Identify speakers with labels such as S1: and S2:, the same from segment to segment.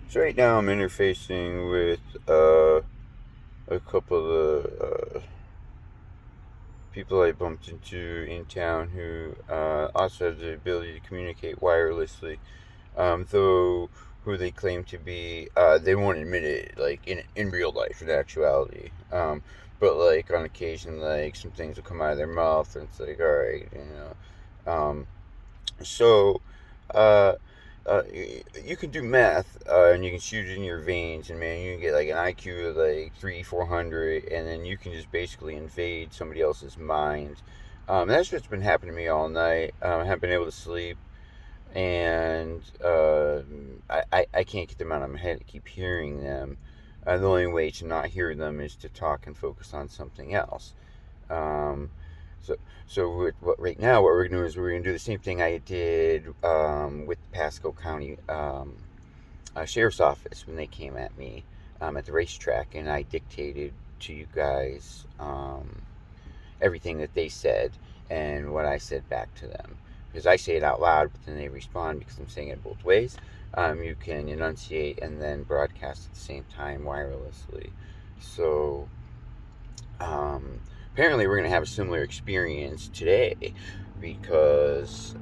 S1: So right now I'm interfacing with a couple of people I bumped into in town who also have the ability to communicate wirelessly. Though who they claim to be, they won't admit it, like in real life, in actuality. But like on occasion, like some things will come out of their mouth, and it's like, all right, you know. So, uh, you can do math, and you can shoot it in your veins, and man, you can get like an IQ of like 400, and then you can just basically invade somebody else's mind. That's what's been happening to me all night. I haven't been able to sleep, and I can't get them out of my head. I keep hearing them. The only way to not hear them is to talk and focus on something else. Um, so, right now, what we're gonna do is we're gonna do the same thing I did with the Pasco County Sheriff's Office when they came at me at the racetrack, and I dictated to you guys everything that they said and what I said back to them. Because I say it out loud, but then they respond because I'm saying it both ways. You can enunciate and then broadcast at the same time wirelessly. So, apparently, we're going to have a similar experience today because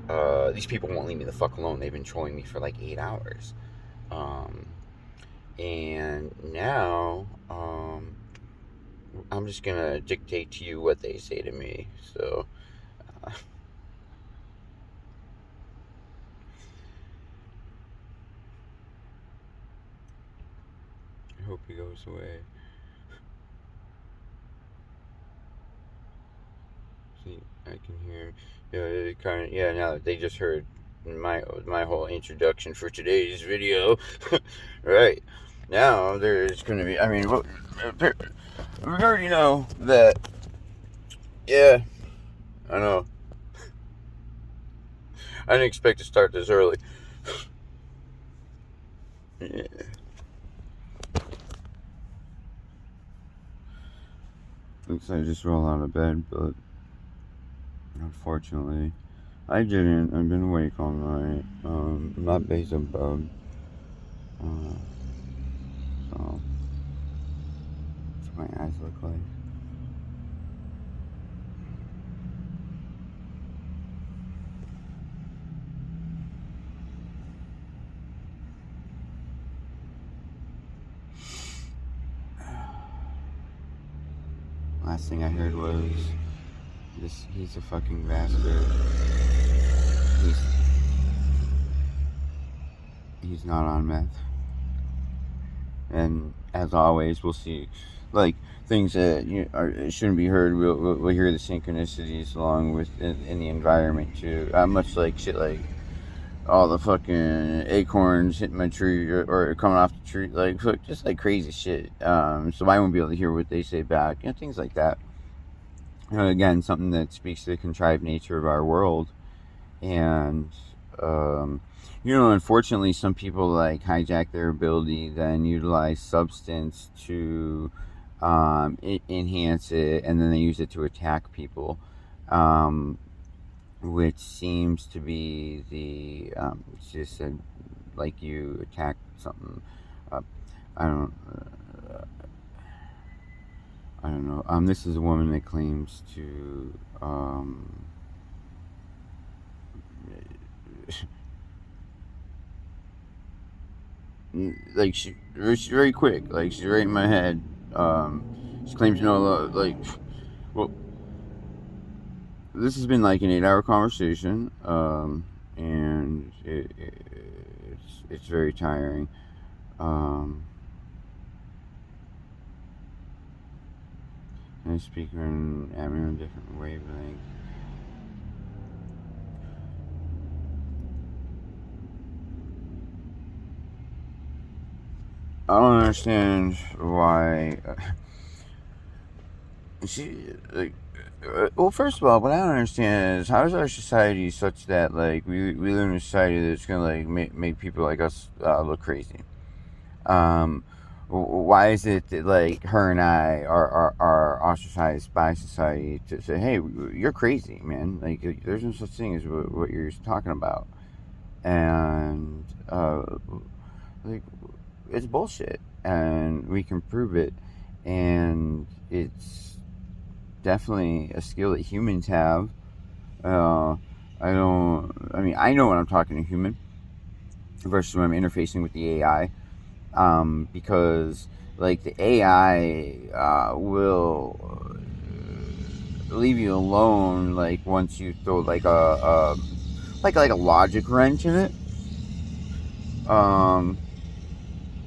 S1: these people won't leave me the fuck alone. They've been trolling me for like 8 hours. Um, and now I'm just going to dictate to you what they say to me. So, I hope he goes away. See, I can hear him. Yeah, it kind of, yeah, now that they just heard my whole introduction for today's video. Right. Now there's going to be, I mean, we already know that, yeah, I know. I didn't expect to start this early. Yeah. Looks like I just rolled out of bed, but unfortunately, I didn't. I've been awake all night. Not based on bug. Uh, so, that's what my eyes look like. Last thing I heard was this. He's a fucking bastard. He's he's not on meth. And as always, we'll see, like things that shouldn't be heard. We'll hear the synchronicities along with in the environment too. Much like shit, like all the fucking acorns hitting my tree or coming off the tree, like just like crazy shit. So I won't be able to hear what they say back, things like that. Again, something that speaks to the contrived nature of our world. And unfortunately, some people like hijack their ability, then utilize substance to enhance it, and then they use it to attack people, which seems to be the it's just said like you attack something. Uh, I don't. I don't know. This is a woman that claims to like she's very quick. Like she's right in my head. She claims to know like, well, this has been like an 8-hour conversation, and it's very tiring. And speaking at me on a different wavelength. I don't understand why she like. Well, first of all, what I don't understand is how is our society such that like we live in a society that's gonna like make people like us look crazy. Um, Why is it that like her and I are ostracized by society to say, hey, you're crazy, man? Like there's no such thing as what you're talking about, and like it's bullshit, and we can prove it, and it's definitely a skill that humans have. Uh, I mean, I know when I'm talking to a human versus when I'm interfacing with the AI, because like the AI will leave you alone like once you throw like like a logic wrench in it. Um,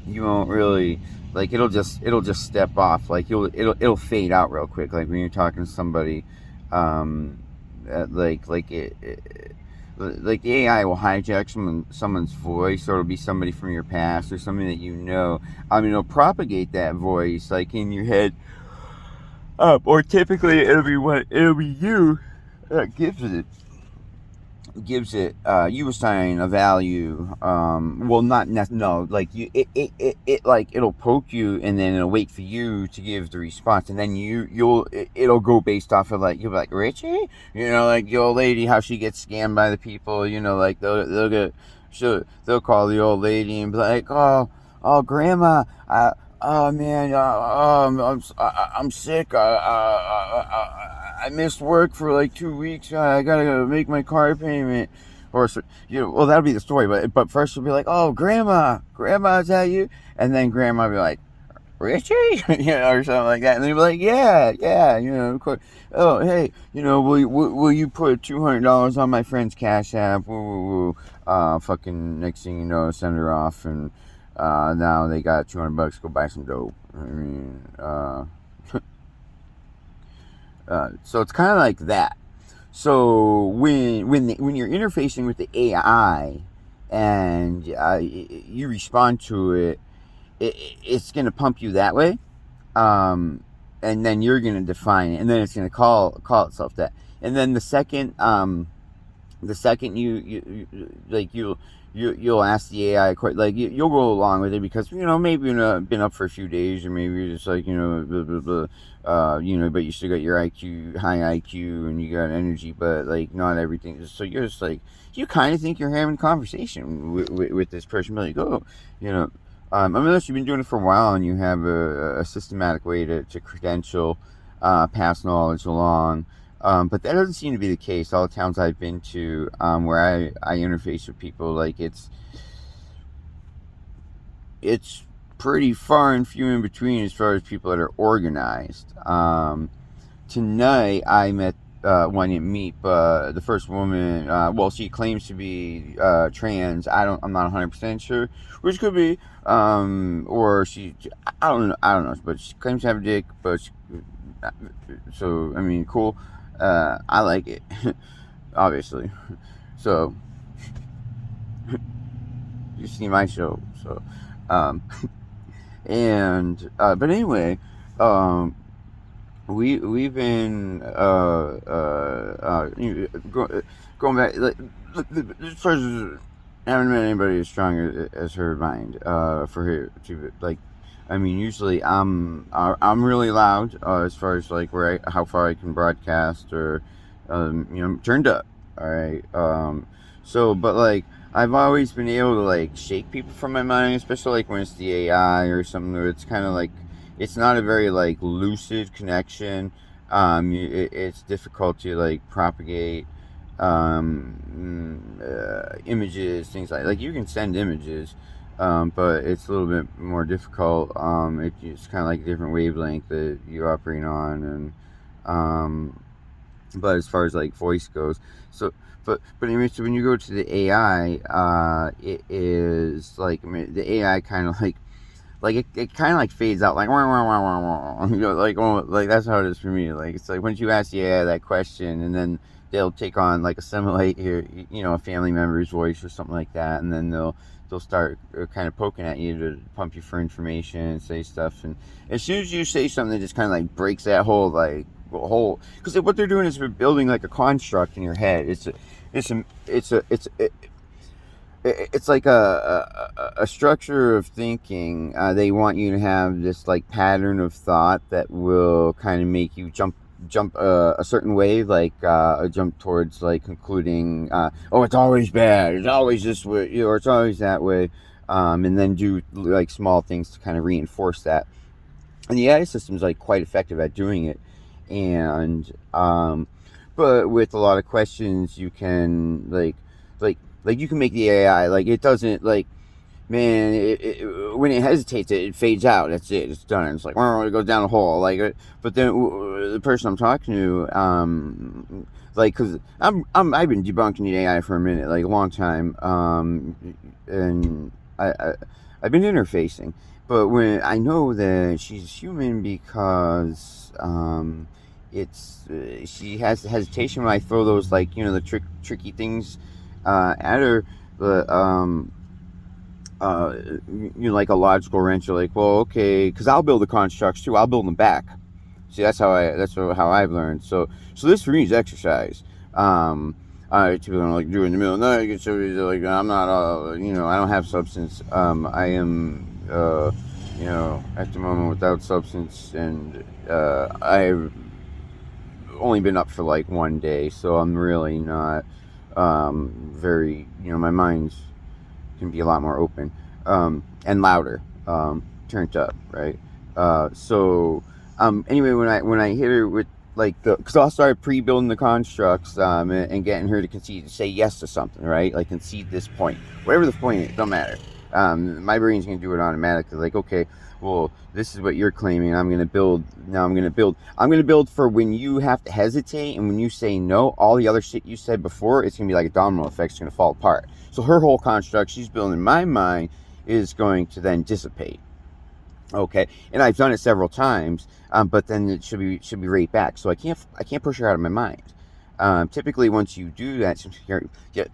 S1: you won't really like it'll just step off like it'll fade out real quick like when you're talking to somebody um like like the AI will hijack someone's voice, or it'll be somebody from your past or something that you know. I mean, it'll propagate that voice like in your head up, or typically it'll be you that gives it you assign a value, well not no like you it like it'll poke you and then it'll wait for you to give the response, and then it'll go based off of like you'll be like Richie, you know, like the old lady how she gets scammed by the people, you know, like they'll call the old lady and be like, oh grandma, oh man, I'm sick. I missed work for like 2 weeks. I gotta make my car payment, or you know. Well, that'll be the story. But first she'll be like, "Oh, grandma, is that you?" And then grandma will be like, Richie, you know, or something like that, and they'll be like, yeah, you know, of course. Oh, hey, you know, will you put $200 on my friend's Cash App? Woo, woo, woo. Fucking next thing you know, send her off, and now they got $200. Go buy some dope. I mean, so it's kind of like that. So when you're interfacing with the AI and you respond to it's going to pump you that way, and then you're going to define it, and then it's going to call itself that. And then the second you like you'll ask the AI like you'll go along with it because you know maybe you've been up for a few days, or maybe you're just like, you know, blah, blah, blah, you know, but you still got your high IQ, and you got energy, but like not everything. So you're just like, you kind of think you're having a conversation with this person, like, oh, you know, unless you've been doing it for a while and you have a systematic way to credential pass knowledge along. But that doesn't seem to be the case. All the towns I've been to, where I interface with people, like it's pretty far and few in between as far as people that are organized. Tonight I met well, I didn't meet, but the first woman, well, she claims to be trans. I'm not 100% sure, which could be, or I don't know, but she claims to have a dick, but so I mean, cool. I like it, obviously. So you see my show, so and but anyway, we've been going back. Like, this person haven't met anybody as strong as her mind. For her to like, I mean, usually I'm really loud as far as like how far I can broadcast, or you know, turned up. All right. So, but like I've always been able to like shake people from my mind, especially like when it's the AI or something where it's kind of like it's not a very like lucid connection. It's difficult to like propagate images, things like you can send images, but it's a little bit more difficult. It's kind of like a different wavelength that you operate on, and but as far as like voice goes, so but anyway, so when you go to the AI, it is like, I mean, the AI kind of like it kind of like fades out like wah, wah, wah, wah, wah. You know, like that's how it is for me. Like it's like once you ask the AI that question, and then they'll take on like assimilate your, you know, a family member's voice or something like that, and then they'll start kind of poking at you to pump you for information and say stuff. And as soon as you say something that just kind of like breaks that whole because what they're doing is they're building like a construct in your head. It's it's like a structure of thinking. They want you to have this like pattern of thought that will kind of make you jump a certain way, like a jump towards like concluding, oh, it's always bad, it's always this way, or it's always that way, and then do like small things to kind of reinforce that. And the AI system is like quite effective at doing it, and but with a lot of questions, you can like you can make the AI like it doesn't like man, when it hesitates, it fades out. That's it. It's done. It's like, it goes down a hole. Like, but then the person I'm talking to, like, cause I've been debunking the AI for a minute, like a long time, and I've been interfacing, but when I know that she's human because, it's she has hesitation when I throw those like the tricky things, at her, but like a logical wrench. You're like, well, okay, because I'll build the constructs too. I'll build them back. See, that's how I've learned. So this for me is exercise. I typically don't like do it in the middle of the night. So like I'm not, I don't have substance. I am, at the moment without substance, and I've only been up for like one day, so I'm really not very, my mind's can be a lot more open, and louder, turned up, right? Anyway, when I hit her with like because I'll start pre-building the constructs, and getting her to concede, to say yes to something, right? Like concede this point, whatever the point is, don't matter. My brain's gonna do it automatically. Like, okay, well, this is what you're claiming. I'm gonna build. Now I'm gonna build for when you have to hesitate and when you say no. All the other shit you said before, it's gonna be like a domino effect. It's gonna fall apart. So her whole construct she's building in my mind is going to then dissipate. Okay, and I've done it several times, but then it should be right back. So I can't push her out of my mind. Typically, once you do that, yeah.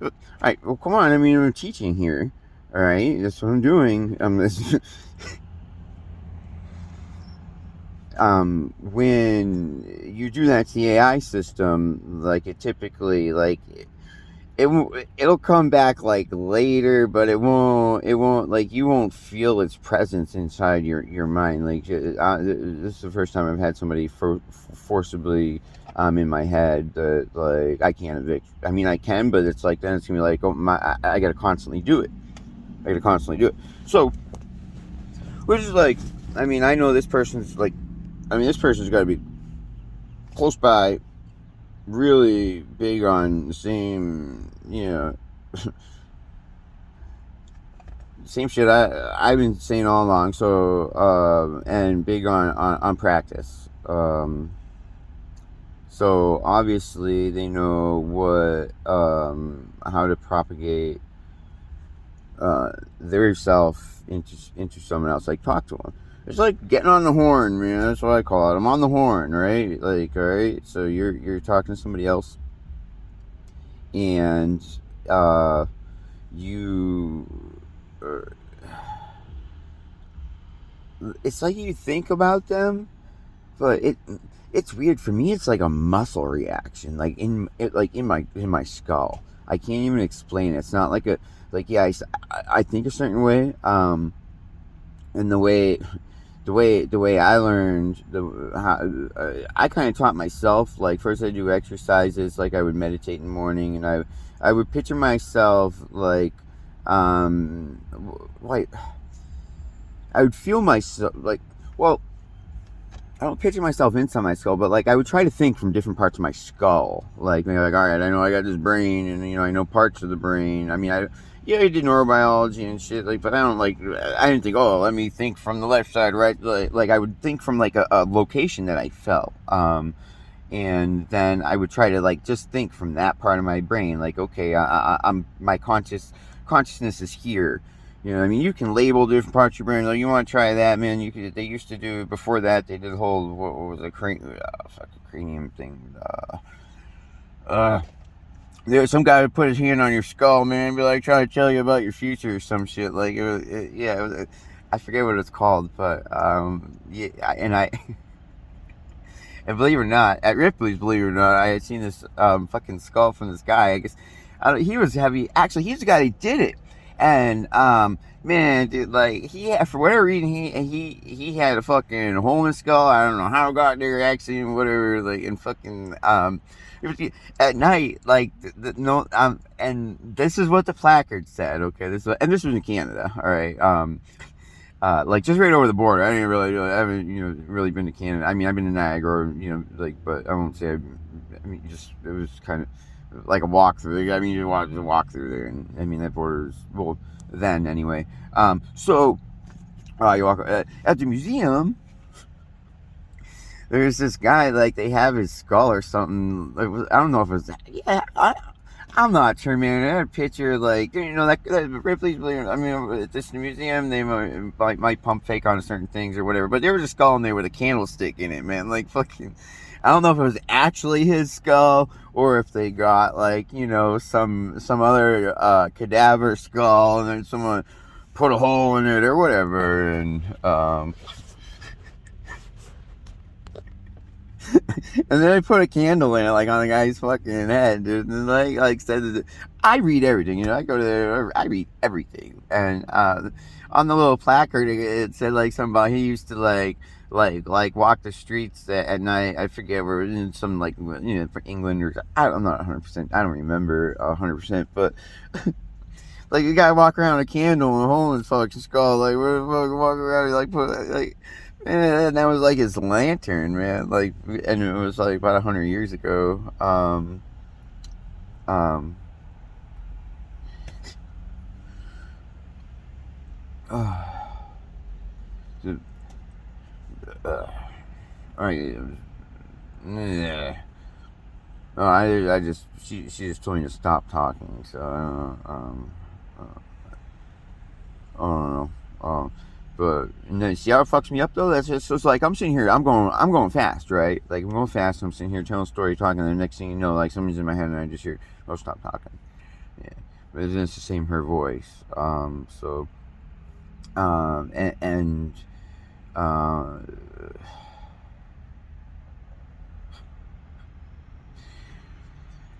S1: All right. Well, come on. I mean, I'm teaching here. All right, that's what I'm doing. When you do that to the AI system, like it typically like it'll come back like later, but it won't like you won't feel its presence inside your mind. Like this is the first time I've had somebody forcibly in my head that like I can't evict. I mean I can, but it's like then it's gonna be like, oh my, I gotta constantly do it. So which is like, I mean I know this person's like, this person's got to be close by, really big on the same, same shit I've been saying all along. So and big on practice. So obviously they know what how to propagate their self into someone else. Like talk to them. It's like getting on the horn, man. That's what I call it. I'm on the horn, right? Like, all right. So you're talking to somebody else, and you. It's like you think about them, but it's weird for me. It's like a muscle reaction, like in my skull. I can't even explain it. It's not like I think a certain way, and the way I learned I kind of taught myself. Like first I do exercises, like I would meditate in the morning, and I would picture myself like like I would feel myself like, well, I don't picture myself inside my skull, but like I would try to think from different parts of my skull. Like maybe like, all right, I know I got this brain, and I know parts of the brain. I mean, I did neurobiology and shit, like, but I didn't think, oh, let me think from the left side, right? Like I would think from like a location that I felt, and then I would try to like just think from that part of my brain, like, okay, I'm my consciousness is here. I mean, you can label different parts of your brain. Like, you want to try that, man? They used to do before that. They did the whole what was it, cranium thing. There's some guy would put his hand on your skull, man, and be like trying to tell you about your future or some shit. Like, I forget what it's called, but yeah, and and believe it or not, at Ripley's, believe it or not, I had seen this fucking skull from this guy. I guess He was heavy. Actually, he's the guy that did it. And man, dude, like he had, for whatever reason, he had a fucking hole in his skull. I don't know how it got there, accident, whatever. Like, and fucking it was, at night, like no, and this is what the placard said. Okay, and this was in Canada. All right, like just right over the border. I haven't really been to Canada. I mean, I've been to Niagara, like, but I won't say. I mean, just it was kind of like a walk through. I mean, you walk through there, and I mean that border's, well, then anyway. So you walk at the museum. There's this guy, like they have his skull or something. I don't know if it was. Yeah, I'm not sure, man. I had a picture, like, that Ripley's. I mean, at this museum, they might pump fake on certain things or whatever. But there was a skull in there with a candlestick in it, man. Like, fucking. I don't know if it was actually his skull or if they got, like, some other cadaver skull and then someone put a hole in it or whatever. And and then I put a candle in it, like on the guy's fucking head, dude. And like said, I read everything, I go to there, I read everything. And on the little placard, it said like something about he used to like walk the streets at night. I forget where, in some like for England or I'm not 100%. I don't remember 100%, but. Like a guy walk around with a candle and a hole in his fucking skull, like where the fuck walk around, like put like. And that was like his lantern, man. Like, and it was like about 100 years ago. Um, uh, all right. Yeah. Oh, I just she just told me to stop talking. So I don't know. But and then see how it fucks me up though. That's just, so it's like I'm sitting here, I'm going fast, right? Like I'm going fast. I'm sitting here telling a story, talking, and the next thing you know, like somebody's in my head, and I just hear, "Oh, stop talking." Yeah, but it's the same her voice. So and uh,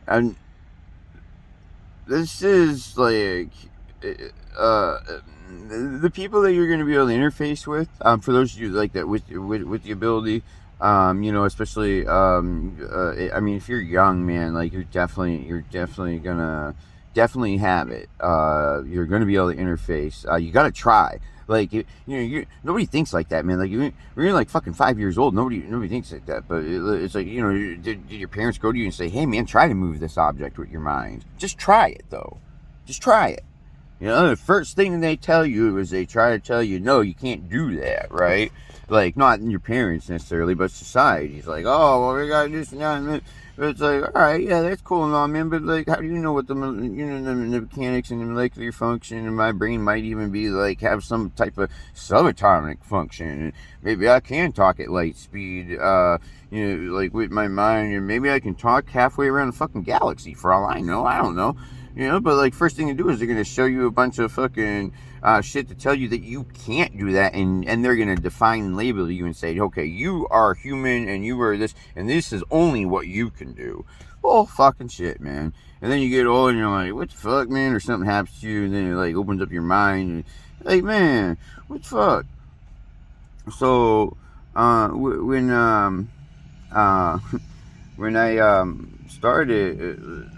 S1: and this is like uh the people that you're going to be able to interface with, for those of you like that with the ability, especially I mean if you're young, man, like you're definitely gonna definitely have it. You're gonna be able to interface. You gotta try. Like nobody thinks like that, man. Like when you're like fucking 5 years old, nobody thinks like that. But it's like did your parents go to you and say, "Hey, man, try to move this object with your mind. Just try it, though. Just try it." The first thing they tell you is they try to tell you, no, you can't do that, right? Like, not your parents necessarily, but society's like, oh, well, we got to do this and that. But it's like, all right, yeah, that's cool and all, man, but, like, how do you know what the mechanics and the molecular function, and my brain might even be, like, have some type of subatomic function, and maybe I can talk at light speed, like, with my mind, and maybe I can talk halfway around the fucking galaxy, for all I know. I don't know. But like first thing to do is they're gonna show you a bunch of fucking shit to tell you that you can't do that, and they're gonna define and label you and say, okay, you are human and you are this, and this is only what you can do. Oh fucking shit, man. And then you get old and you're like, what the fuck, man? Or something happens to you, and then it like opens up your mind, and like, man, what the fuck? So when when I started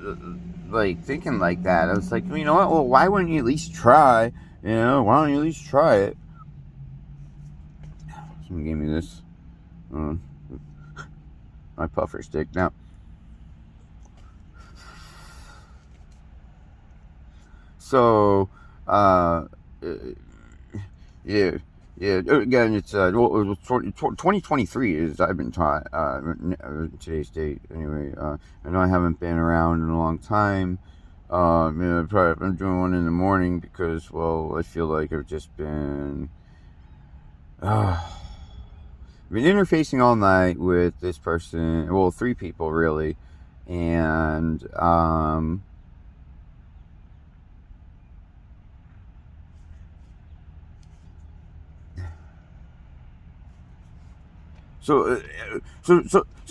S1: like thinking like that, I was like, you know what? Well, why wouldn't you at least try? Why don't you at least try it? Someone gave me this, my puffer stick. Now, so yeah. Yeah, again, it's 2023 is I've been taught today's date. Anyway, I know I haven't been around in a long time. I'm doing one in the morning because, well, I feel like I've just been interfacing all night with this person. Well, three people really, and So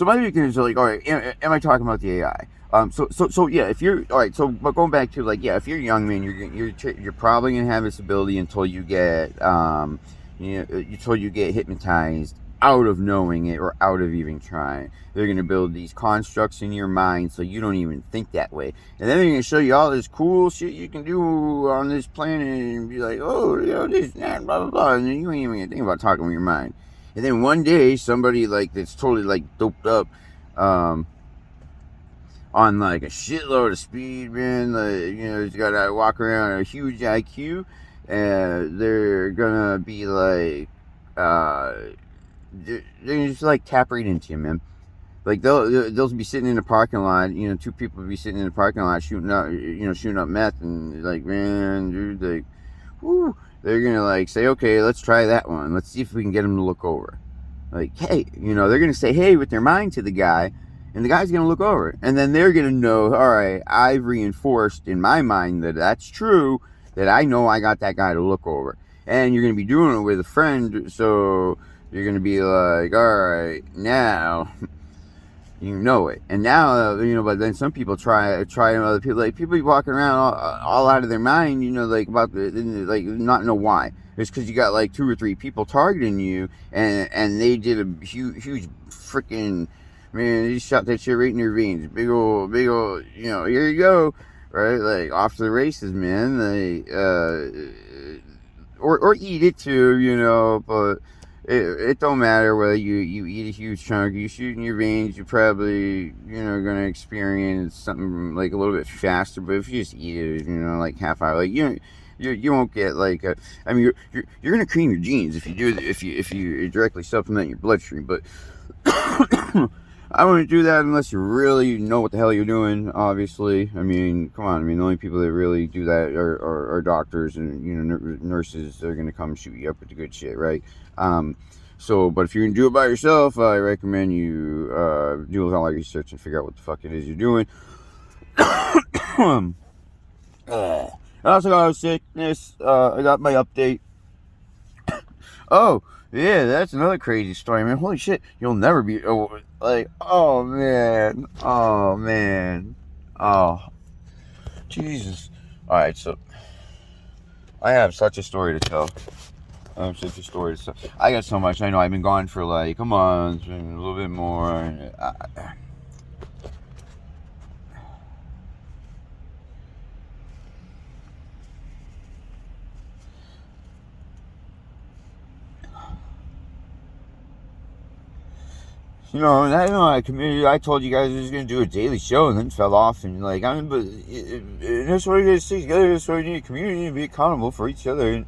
S1: my thing is like, all right, am I talking about the AI? So yeah, if you're all right, so but going back to like, yeah, if you're young, man, you're probably gonna have this ability until you get until you get hypnotized out of knowing it or out of even trying. They're gonna build these constructs in your mind so you don't even think that way, and then they're gonna show you all this cool shit you can do on this planet, and be like, oh, this and that, blah blah blah, and you ain't even gonna think about talking with your mind. And then one day, somebody like that's totally like doped up, on like a shitload of speed, man. Like, he's got to walk around a huge IQ, and they're gonna be like, they're just like tap right into you, man. Like they'll be sitting in the parking lot. Two people will be sitting in the parking lot shooting up meth, and like, man, dude, like, whoo. They're gonna like say, okay, let's try that one. Let's see if we can get him to look over. Like, hey, they're gonna say, hey, with their mind to the guy, and the guy's gonna look over it, and then they're gonna know, all right, I've reinforced in my mind that that's true, that I know I got that guy to look over, and you're gonna be doing it with a friend, so you're gonna be like, all right, now. You know it, and now but then some people try other people. Like, people be walking around all out of their mind, like about like not know why. It's because you got like 2 or 3 people targeting you, and they did a huge freaking, man. They shot that shit right in your veins, big old, here you go, right, like off to the races, man. Like, or eat it too, but. It don't matter whether you eat a huge chunk, you shoot in your veins, you're probably, gonna experience something like a little bit faster. But if you just eat it, like half hour, like you won't get like you're gonna cream your genes if you do if you directly supplement your bloodstream. But I wouldn't do that unless you really know what the hell you're doing. Obviously, I mean, come on. I mean, the only people that really do that are doctors and nurses. They're gonna come shoot you up with the good shit, right? But if you're gonna do it by yourself, I recommend you do all that research and figure out what the fuck it is you're doing. I also got a sickness. I got my update. Oh, yeah, that's another crazy story, man. Holy shit, you'll never be like, oh man, oh Jesus. All right, so I have such a story to tell. Such a story to tell. I got so much. I know I've been gone for like a month, a little bit more. I committed. I told you guys I was gonna do a daily show, and then fell off. And like, but that's why you guys stay together. That's why you need a community and be accountable for each other.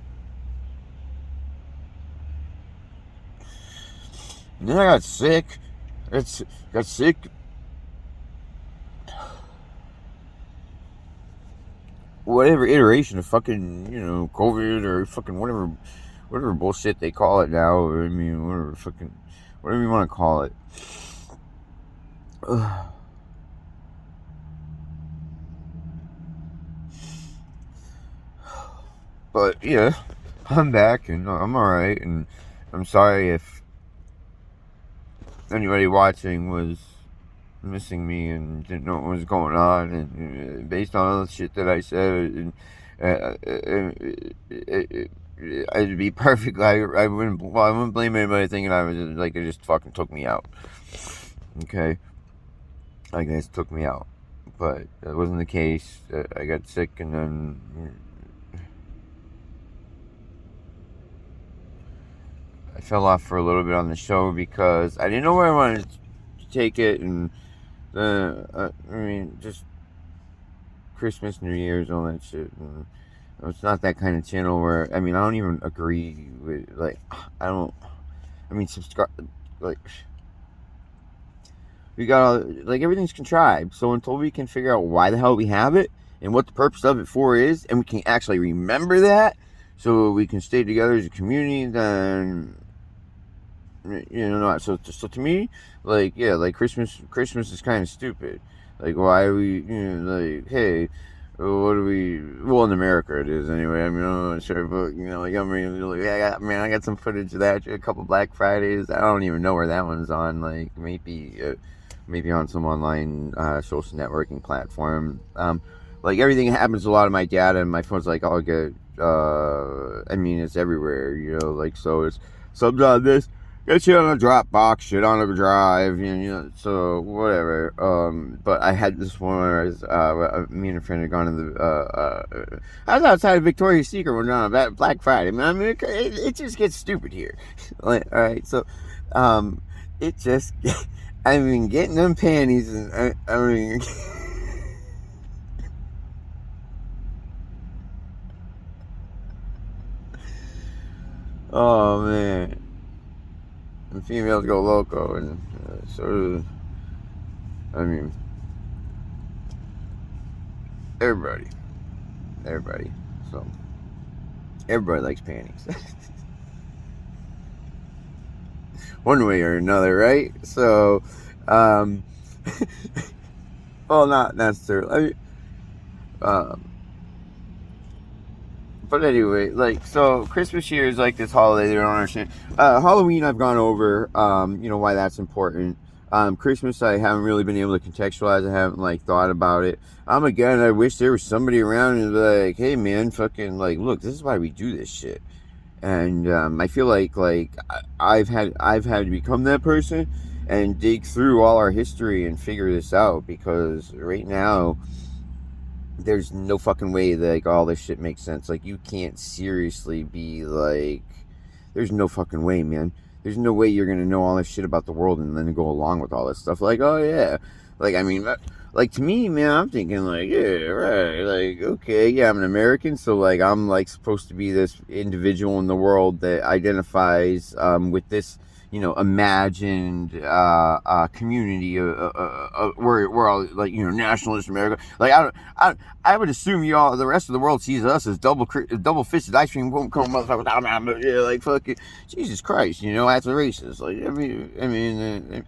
S1: And then I got sick. Got sick. Whatever iteration of fucking COVID or fucking whatever bullshit they call it now. I mean, whatever you want to call it. But yeah, I'm back and I'm alright, and I'm sorry if anybody watching was missing me and didn't know what was going on, and based on all the shit that I said, I'd be perfect. I wouldn't blame anybody thinking I was like, it just fucking took me out. Okay, like, it took me out, but that wasn't the case. I got sick, and then I fell off for a little bit on the show because I didn't know where I wanted to take it, and I mean, just Christmas, New Year's, all that shit. And it's not that kind of channel where, I mean, I don't even agree with, like, subscribe, like, we got all, like, everything's contrived. So until we can figure out why the hell we have it and what the purpose of it for is, and we can actually remember that, so we can stay together as a community, then so to me, like, yeah, like Christmas is kind of stupid. Like, why are we, like, hey, what do we? Well, in America it is anyway. I mean, I'm not sure, but like I got some footage of that. A couple Black Fridays. I don't even know where that one's on. Like maybe on some online social networking platform. Like everything happens. A lot of my data and my phone's like all good. I mean, it's everywhere. Like so it's subs on this. Get shit on a Dropbox, shit on a Drive, so whatever. But I had this one where me and a friend had gone to I was outside of Victoria's Secret one on Black Friday. I mean, it just gets stupid here. Like, all right, so, it just, I mean, getting them panties, and I mean, oh man. And females go loco, and so I mean, everybody, so everybody likes panties, one way or another, right? So, well, not necessarily. I mean, but anyway, like, so Christmas here is like this holiday they don't understand. Halloween I've gone over, why that's important. Christmas I haven't really been able to contextualize. I haven't like thought about it. Again, I wish there was somebody around and be like, hey man, fucking like, look, this is why we do this shit. And I feel like I've had to become that person and dig through all our history and figure this out, because right now there's no fucking way that like all this shit makes sense. Like, you can't seriously be like, there's no fucking way, man. There's no way you're gonna know all this shit about the world and then go along with all this stuff. Like, oh yeah, like, I mean, like, to me, man, I'm thinking like, yeah, right, like, okay, yeah, I'm an American, so like I'm like supposed to be this individual in the world that identifies with this imagined community where we're all like nationalist America. Like, I would assume the rest of the world sees us as double fisted ice cream won't come motherfucker. Yeah, like, fucking Jesus Christ, that's a racist. Like, I mean,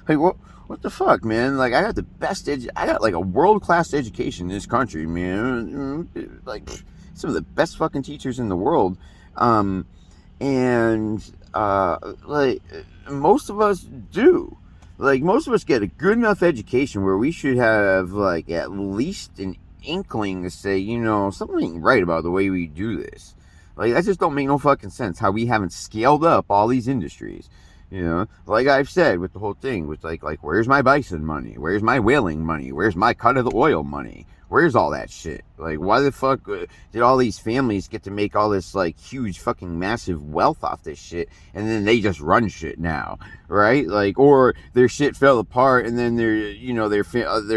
S1: like, what the fuck, man? Like, I got the best I got like a world-class education in this country, man. Like, some of the best fucking teachers in the world. And like, most of us do. Like, most of us get a good enough education where we should have like at least an inkling to say, something right about the way we do this. Like, that just don't make no fucking sense how we haven't scaled up all these industries. Like I've said with the whole thing, with like where's my bison money? Where's my whaling money? Where's my cut of the oil money? Where's all that shit? Like, why the fuck did all these families get to make all this like huge fucking massive wealth off this shit, and then they just run shit now, right? Like, or their shit fell apart, and then their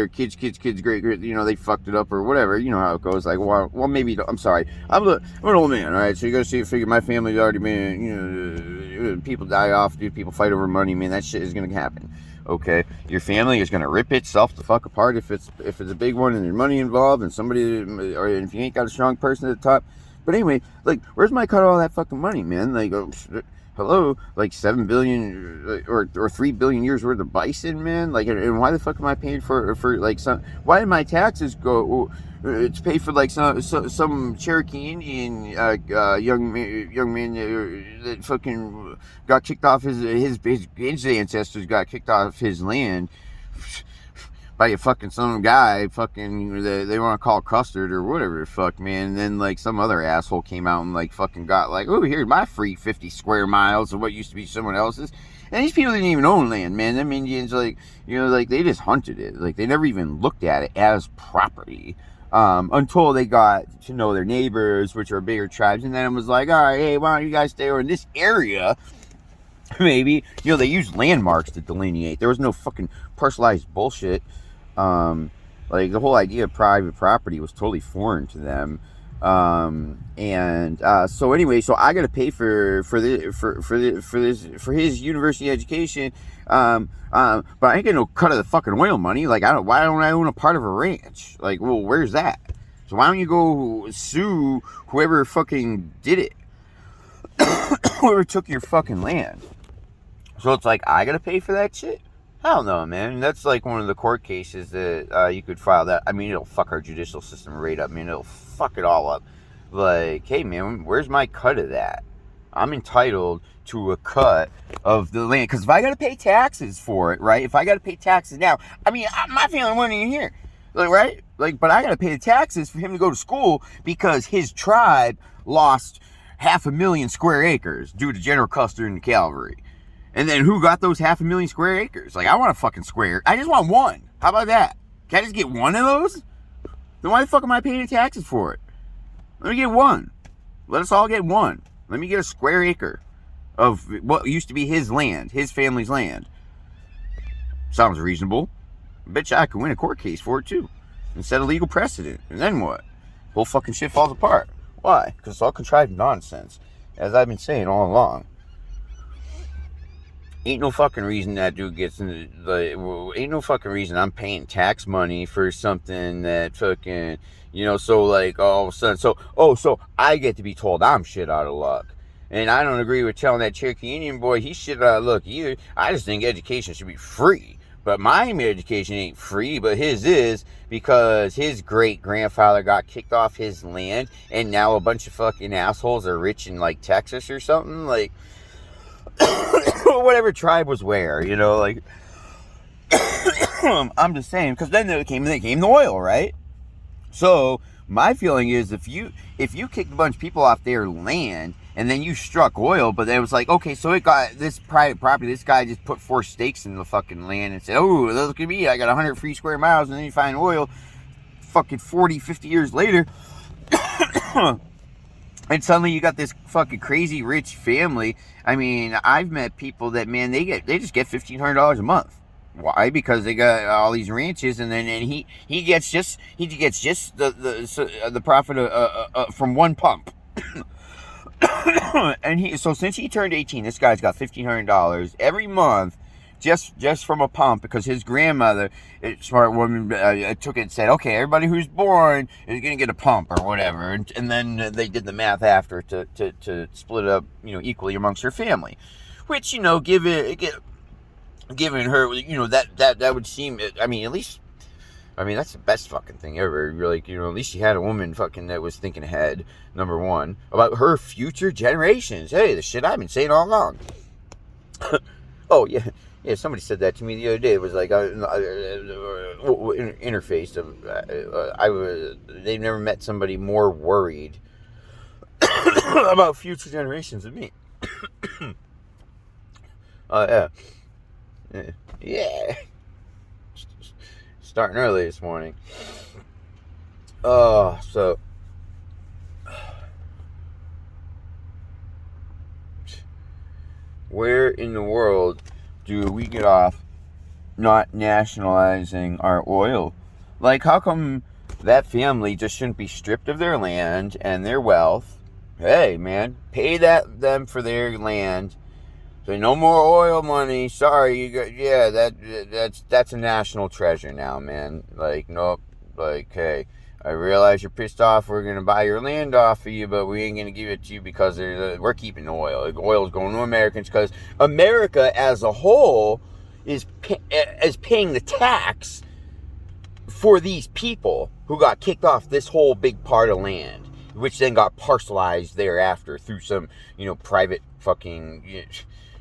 S1: kids, great, they fucked it up or whatever. You know how it goes. Like, well, maybe I'm sorry. I'm an old man, all right. So you gotta figure my family's already been, people die off, dude. People fight over money, man. That shit is gonna happen. Okay, your family is gonna rip itself the fuck apart if it's a big one and there's money involved and somebody, or if you ain't got a strong person at the top. But anyway, like, where's my cut of all that fucking money, man? Like, hello, like 7 billion or 3 billion years worth of bison, man. Like, and why the fuck am I paying for like some? Why did my taxes go to pay for like some Cherokee Indian young man that fucking got kicked off his ancestors got kicked off his land by some guy, fucking, they want to call Custard or whatever the fuck, man. And then like some other asshole came out and like fucking got like, oh, here's my free 50 square miles of what used to be someone else's. And these people didn't even own land, man. Them Indians, like, like, they just hunted it. Like, they never even looked at it as property. Until they got to know their neighbors, which are bigger tribes, and then it was like, all right, hey, why don't you guys stay over in this area? Maybe, they used landmarks to delineate. There was no fucking parcelized bullshit. Like, the whole idea of private property was totally foreign to them. So anyway, so I gotta pay for his university education. But I ain't getting no cut of the fucking oil money. Like, why don't I own a part of a ranch? Like, well, where's that? So why don't you go sue whoever fucking did it? Whoever took your fucking land. So it's like, I gotta pay for that shit? I don't know, man. That's like one of the court cases that you could file that. I mean, it'll fuck our judicial system right up. I mean, it'll fuck it all up. Like, hey, man, where's my cut of that? I'm entitled to a cut of the land. Because if I got to pay taxes for it, right? If I got to pay taxes now, I mean, my family wouldn't even here. Like, right? Like, but I got to pay the taxes for him to go to school because his tribe lost 500,000 square acres due to General Custer and the cavalry. And then who got those 500,000 square acres? Like, I want a fucking square. I just want one. How about that? Can I just get one of those? Then why the fuck am I paying taxes for it? Let me get one. Let us all get one. Let me get a square acre of what used to be his land, his family's land. Sounds reasonable. I bet you I could win a court case for it too. And set a legal precedent. And then what? Whole fucking shit falls apart. Why? Because it's all contrived nonsense. As I've been saying all along. Ain't no fucking reason that dude gets in ain't no fucking reason I'm paying tax money for something that fucking, so like all of a sudden, so I get to be told I'm shit out of luck. And I don't agree with telling that Cherokee Indian boy he's shit out of luck either. I just think education should be free. But my education ain't free, but his is, because his great-grandfather got kicked off his land, and now a bunch of fucking assholes are rich in, like, Texas or something. Like, whatever tribe was where, like, I'm just saying, because then they came the oil, right? So, my feeling is if you kicked a bunch of people off their land, and then you struck oil, but it was like, okay, so it got this private property, this guy just put 4 stakes in the fucking land and said, oh, look at me, I got 100 free square miles, and then you find oil, fucking 40, 50 years later, and suddenly you got this fucking crazy rich family. I mean, I've met people that, man, they just get $1,500 a month. Why? Because they got all these ranches, and then he gets just the profit from one pump. And so since he turned 18, this guy's got $1,500 every month just from a pump, because his grandmother, a smart woman, took it and said, okay, everybody who's born is going to get a pump or whatever. And then they did the math after to split it up, equally amongst her family. Which, given her, that would seem, I mean, at least, that's the best fucking thing ever. You're like, at least she had a woman fucking that was thinking ahead, number one, about her future generations. Hey, the shit I've been saying all along. Oh, yeah. Yeah, somebody said that to me the other day. It was like interface of they've never met somebody more worried about future generations than me. Yeah. Starting early this morning. So where in the world do we get off not nationalizing our oil? Like, how come that family just shouldn't be stripped of their land and their wealth? Hey, man, pay them for their land. So no more oil money. Sorry, that's a national treasure now, man. Like, nope. Like, hey, I realize you're pissed off. We're gonna buy your land off of you, but we ain't gonna give it to you because we're keeping the oil. Like, oil's going to Americans because America as a whole is paying the tax for these people who got kicked off this whole big part of land, which then got parcelized thereafter through some, private fucking,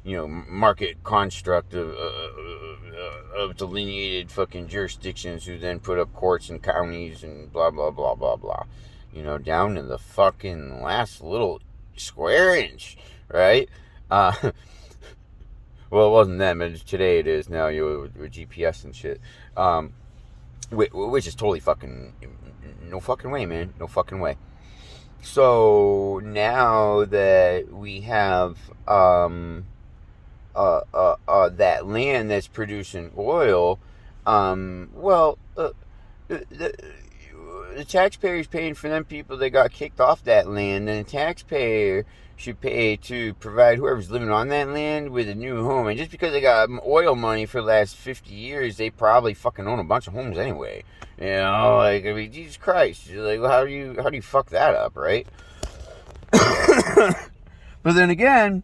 S1: market construct of delineated fucking jurisdictions who then put up courts and counties and blah, blah, blah, blah, blah. Down to the fucking last little square inch, right? Well, it wasn't then, but today it is now, with GPS and shit. Which is totally fucking, no fucking way, man. No fucking way. So now that we have that land that's producing oil, the taxpayer is paying for them people that got kicked off that land, and the taxpayer should pay to provide whoever's living on that land with a new home. And just because they got oil money for the last 50 years, they probably fucking own a bunch of homes anyway. Jesus Christ, like, how do you fuck that up, right? But then again,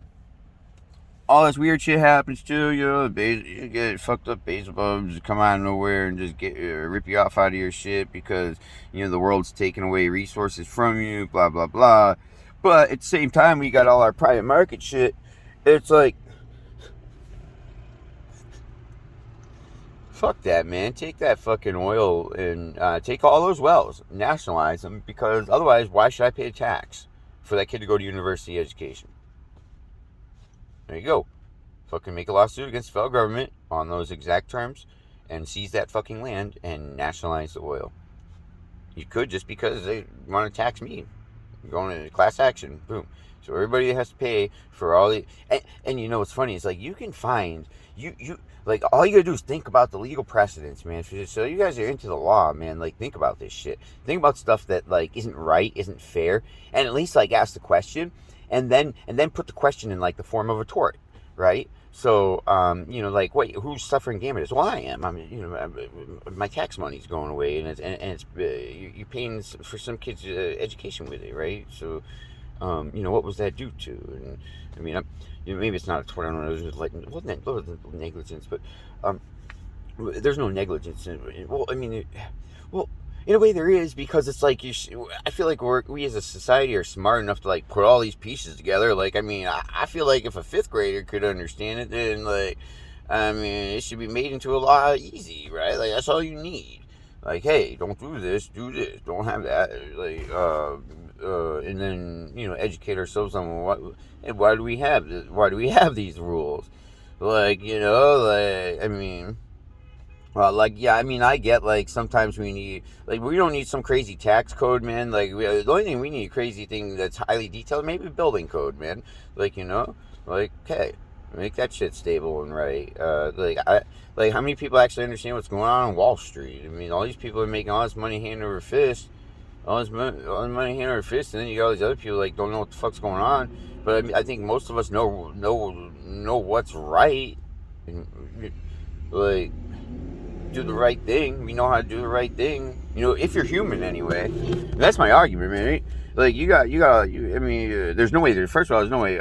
S1: all this weird shit happens too. You get fucked up Beelzebubs come out of nowhere and just get rip you off out of your shit because the world's taking away resources from you. Blah blah blah. But at the same time, we got all our private market shit. It's like, fuck that, man. Take that fucking oil and take all those wells, nationalize them, because otherwise, why should I pay a tax for that kid to go to university education? There you go. Fucking make a lawsuit against the federal government on those exact terms and seize that fucking land and nationalize the oil. You could, just because they want to tax me. You're going into class action. Boom. So everybody has to pay for all the... And you know what's funny? It's like you can find... You like, all you gotta do is think about the legal precedents, man. So you guys are into the law, man. Like, think about this shit. Think about stuff that, like, isn't right, isn't fair. And at least, like, ask the question. And then put the question in, like, the form of a tort, right? So, like, wait, who's suffering damages? Well, I am. My tax money's going away, and it's you're paying for some kids' education with it, right? So, what was that due to? And I mean, maybe it's not a tort. I don't know. It was like, wasn't negligence, but there's no negligence. In a way there is, because it's like I feel like we as a society are smart enough to, like, put all these pieces together. Like, I mean, I feel like if a fifth grader could understand it, then, like, I mean, it should be made into a law easy, right? Like, that's all you need. Like, hey, don't do this, don't have that. Like, and then educate ourselves on why do we have these rules? Like, like, I mean. Well, like, yeah, I mean, I get, like, sometimes we need, like, we don't need some crazy tax code, man. Like, the only thing we need, a crazy thing that's highly detailed, maybe building code, man. Like, like, okay, make that shit stable and right. Like, how many people actually understand what's going on Wall Street? I mean, all these people are making all this money hand over fist, all this money hand over fist, and then you got all these other people, like, don't know what the fuck's going on. But I mean, I think most of us know what's right, and, like, do the right thing. We know how to do the right thing. If you're human, anyway. That's my argument, man. Right? Like, I mean, there's no way. First of all, there's no way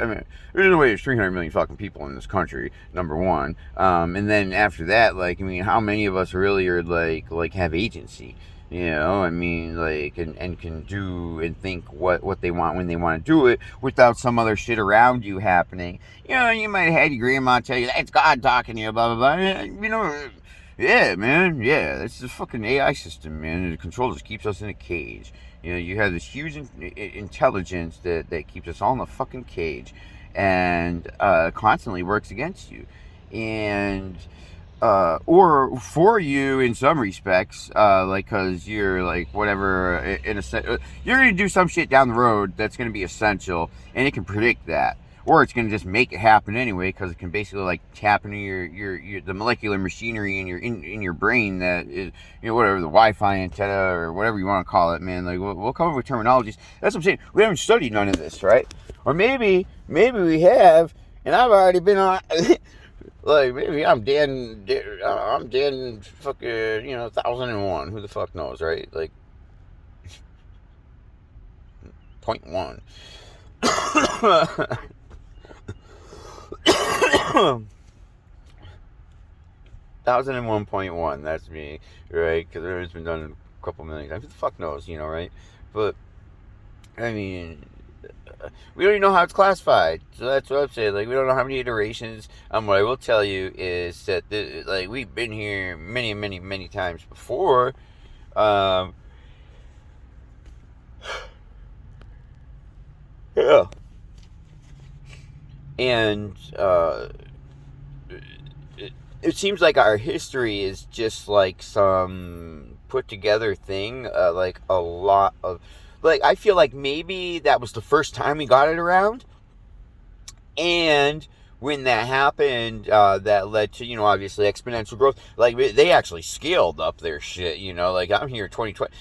S1: there's 300 million fucking people in this country. Number one, and then after that, like, I mean, how many of us really are like have agency? I mean, like, and can do and think what they want when they want to do it without some other shit around you happening. You might have had your grandma tell you, that's God talking to you, blah blah blah. Yeah, man. Yeah, it's the fucking AI system, man. The control just keeps us in a cage. You have this huge intelligence that keeps us all in a fucking cage, and constantly works against you, and or for you in some respects, like, because you're like whatever in a you're gonna do some shit down the road that's gonna be essential, and it can predict that. Or it's going to just make it happen anyway, because it can basically, like, tap into your the molecular machinery in your brain that is, whatever, the Wi-Fi antenna or whatever you want to call it, man. Like, we'll come up with terminologies. That's what I'm saying. We haven't studied none of this, right? Or maybe we have, and I've already been on. Like, maybe I'm Dan fucking 1001. Who the fuck knows, right? Like, 0.1. 1001.1, that's me, right? Because it's been done a couple million times. Who the fuck knows, right? But, I mean, we don't even know how it's classified. So that's what I'm saying. Like, we don't know how many iterations. What I will tell you is that, like, we've been here many, many, many times before. Yeah. And, it seems like our history is just like some put together thing, like a lot of, like, I feel like maybe that was the first time we got it around, and when that happened, that led to, obviously exponential growth. Like, they actually scaled up their shit, like, I'm here 2020.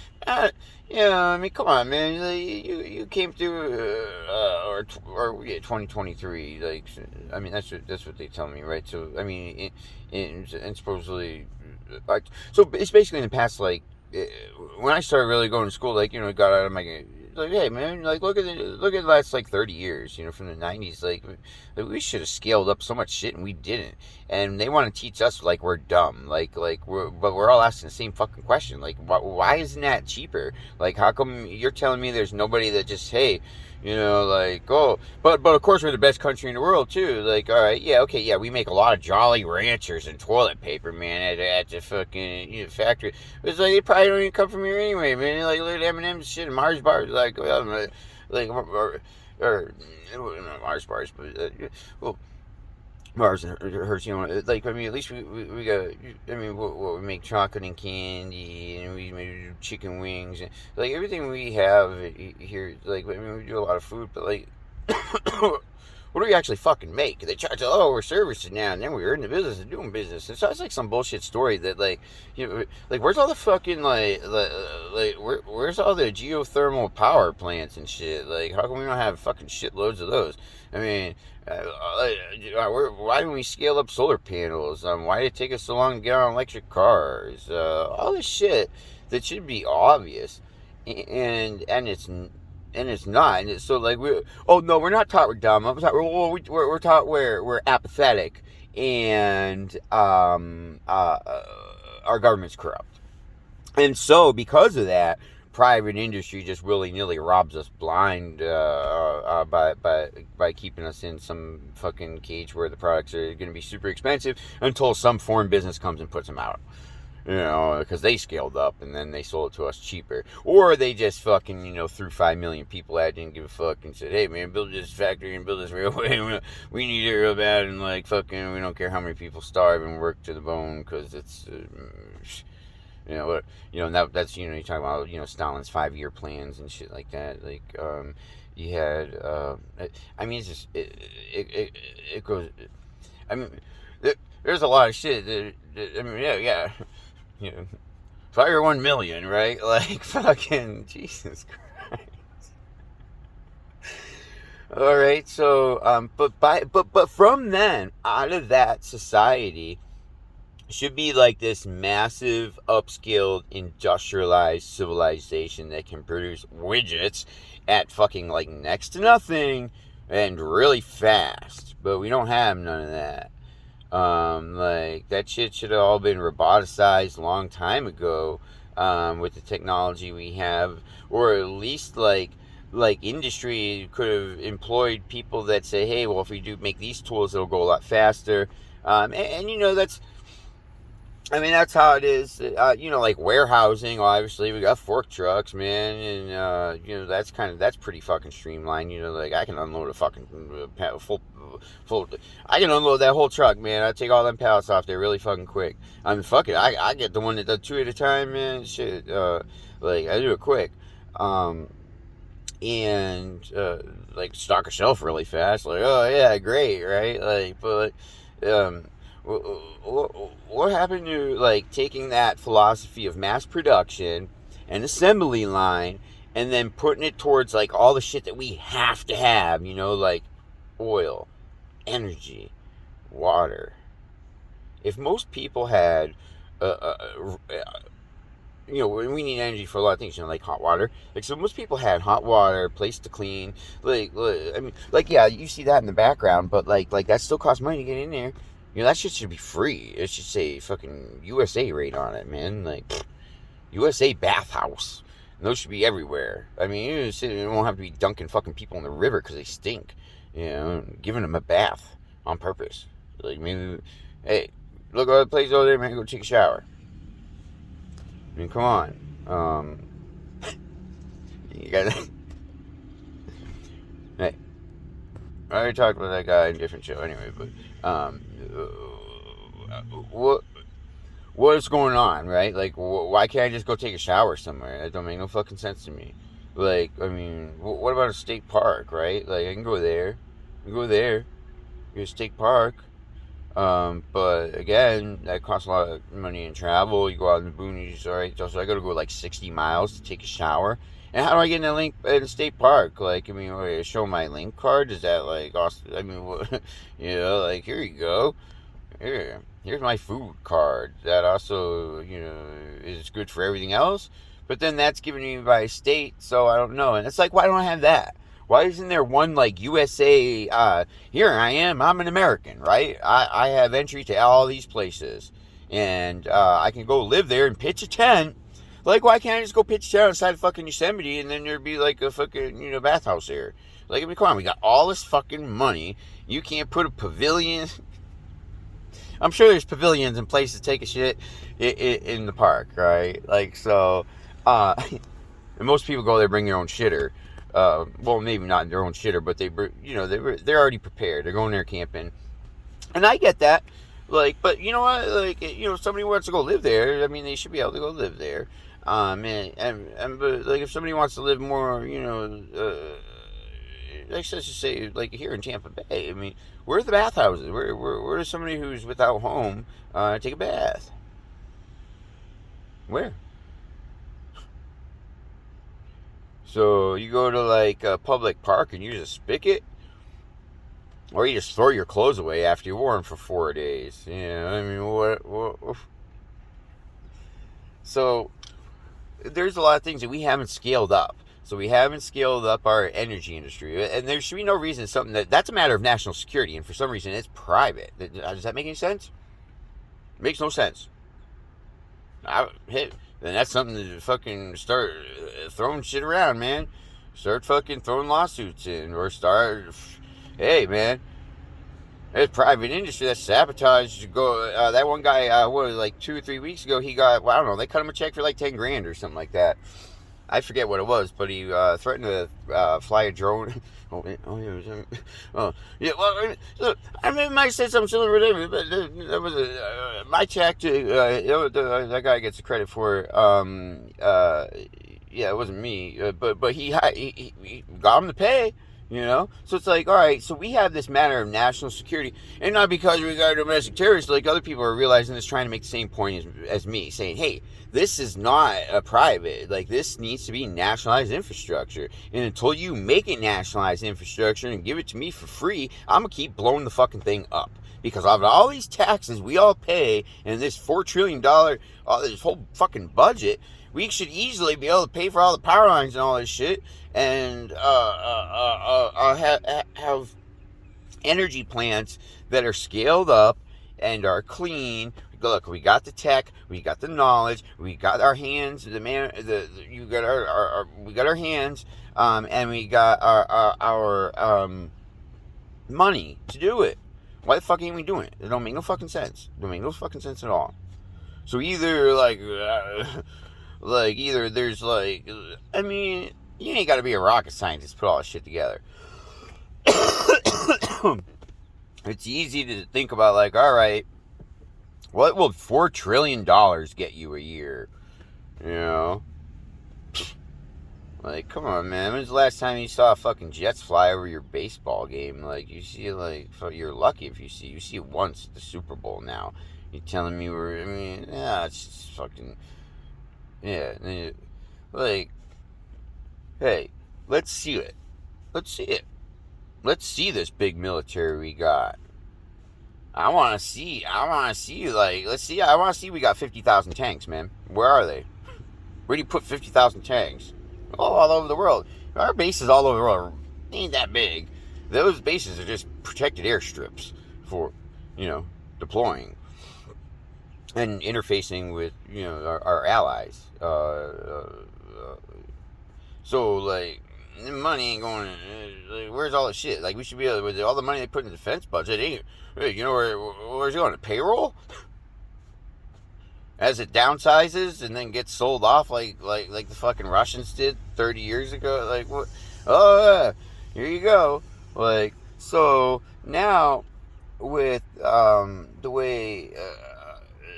S1: I mean, come on, man. You came through, or 2023. Like, I mean, that's what they tell me, right? So, I mean, and supposedly, like, so it's basically in the past, like, when I started really going to school, like, got out of my like, hey man, like look at the last like 30 years, from the 90s, like we should have scaled up so much shit and we didn't. And they want to teach us like we're dumb, but we're all asking the same fucking question, like why isn't that cheaper? Like how come you're telling me there's nobody that just, hey, like, oh, but of course we're the best country in the world too. Like, all right, yeah, okay, yeah, we make a lot of Jolly Ranchers and toilet paper, man, at the fucking factory. It's like they probably don't even come from here anyway, man. Like, look at M&M's shit and Mars bars, or not Mars bars, but well, Mars and Hershey, like, I mean, at least we got, I mean, we make chocolate and candy, and we make chicken wings, and, like, everything we have here, like, I mean, we do a lot of food, but, like, what do we actually fucking make? They charge, oh, we're services now, and then we're in the business of doing business. It sounds like some bullshit story that, like, like, where's all the fucking, where's all the geothermal power plants and shit? Like, how come we don't have fucking shitloads of those? I mean, why didn't we scale up solar panels? Why did it take us so long to get on electric cars? All this shit that should be obvious, and it's not. And it's so like oh no, we're not taught we're dumb. We're taught we're apathetic, and our government's corrupt. And so because of that, private industry just willy-nilly robs us blind by keeping us in some fucking cage where the products are going to be super expensive until some foreign business comes and puts them out. Because they scaled up and then they sold it to us cheaper. Or they just fucking, threw 5 million people at it, didn't give a fuck, and said, hey man, build this factory and build this railway. We need it real bad, and like fucking, we don't care how many people starve and work to the bone because it's. That's, you're talking about, Stalin's 5-year plans and shit like that. Like, you had, I mean, it's just, it goes, I mean, there's a lot of shit I mean, yeah, Fire 1 million, right? Like, fucking, Jesus Christ. All right, so, but from then, out of that society, should be like this massive upscaled industrialized civilization that can produce widgets at fucking like next to nothing and really fast, but we don't have none of that. Like that shit should have all been roboticized a long time ago, with the technology we have, or at least like industry could have employed people that say, hey, well, if we do make these tools, it'll go a lot faster. That's, I mean, that's how it is. Like warehousing, obviously, we got fork trucks, man, and, that's pretty fucking streamlined. Like, I can unload a fucking full, I can unload that whole truck, man. I take all them pallets off there really fucking quick. I mean, fuck it, I get the one that does 2 at a time, man, shit, like, I do it quick, like, stock a shelf really fast, like, oh, yeah, great, right, like, but, what happened to like taking that philosophy of mass production and assembly line and then putting it towards like all the shit that we have to have, like oil, energy, water. If most people had we need energy for a lot of things, like hot water. Like, so most people had hot water, place to clean. I mean, yeah, you see that in the background, but like that still costs money to get in there. That shit should be free. It should say fucking USA rate on it, man. Like, USA bathhouse. And those should be everywhere. I mean, you won't have to be dunking fucking people in the river because they stink. Giving them a bath on purpose. Like, maybe, hey, look at the place over there, man, go take a shower. I mean, come on. You gotta... Hey, I already talked about that guy in a different show anyway, but, what is going on, right? Like, why can't I just go take a shower somewhere? That don't make no fucking sense to me. Like, I mean, what about a state park, right? Like, I can go there. Go to a state park. But again, that costs a lot of money in travel. You go out in the boonies, alright? So I gotta go like 60 miles to take a shower. And how do I get in a state park? Like, I mean, show my link card? Is that like awesome? I mean, like, here you go. Here's my food card. That also, is good for everything else. But then that's given to me by a state, so I don't know. And it's like, why don't I have that? Why isn't there one like USA? Here I am. I'm an American, right? I have entry to all these places, and I can go live there and pitch a tent. Like, why can't I just go pitch a tent outside of fucking Yosemite, and then there'd be like a fucking bathhouse there? Like, I mean, come on, we got all this fucking money. You can't put a pavilion. I'm sure there's pavilions and places to take a shit in the park, right? Like, so, and most people go there, bring their own shitter. Well, maybe not their own shitter, but they're already prepared. They're going there camping, and I get that. Like, but you know what? Like, if somebody wants to go live there, I mean, they should be able to go live there. But like, if somebody wants to live more, let's just say, like here in Tampa Bay, I mean, where are the bathhouses? Where does somebody who's without home take a bath? Where? So you go to like a public park and use a spigot, or you just throw your clothes away after you wore them for 4 days. I mean, what? So there's a lot of things that we haven't scaled up. So we haven't scaled up our energy industry, and there should be no reason that's a matter of national security, and for some reason it's private. Does that make any sense? It makes no sense. Then that's something to fucking start throwing shit around, man. Start fucking throwing lawsuits in, or hey, man, there's private industry that sabotaged. That one guy, like 2 or 3 weeks ago, he got, well, I don't know, they cut him a check for like 10 grand or something like that. I forget what it was, but he threatened to fly a drone. Yeah. Well, look, I mean, it might say something similar to him, but that was my check to that guy gets the credit for it. Yeah, it wasn't me, but he got him to pay. So it's like, all right, so we have this matter of national security, and not because we got domestic terrorists. Like, other people are realizing this, trying to make the same point as me, saying, hey, this is not a private, like, this needs to be nationalized infrastructure, and until you make it nationalized infrastructure and give it to me for free, I'm gonna keep blowing the fucking thing up, because of all these taxes we all pay, and this $4 trillion, this whole fucking budget, we should easily be able to pay for all the power lines and all this shit, and have energy plants that are scaled up and are clean. Look, we got the tech, we got the knowledge, we got our hands. We got our hands, and we got our money to do it. Why the fuck ain't we doing it? It don't make no fucking sense. It don't make no fucking sense at all. So either either there's I mean, you ain't got to be a rocket scientist to put all this shit together. It's easy to think about, like, all right, what will $4 trillion get you a year? Like, come on, man. When's the last time you saw fucking jets fly over your baseball game? Like, you see, you're lucky if you see it once at the Super Bowl now. You're telling me it's just fucking, yeah. Like, hey, let's see it. Let's see this big military we got. I want to see, I want to see we got 50,000 tanks, man. Where are they? Where do you put 50,000 tanks? Oh, all over the world. Our bases all over the world ain't that big. Those bases are just protected airstrips for, deploying and interfacing with, our allies. So, like, money ain't going. Where's all the shit? Like, we should be able, with all the money they put in the defense budget, where's it going? To payroll? As it downsizes and then gets sold off like the fucking Russians did 30 years ago. Like, what? Oh, here you go. Like, so now with the way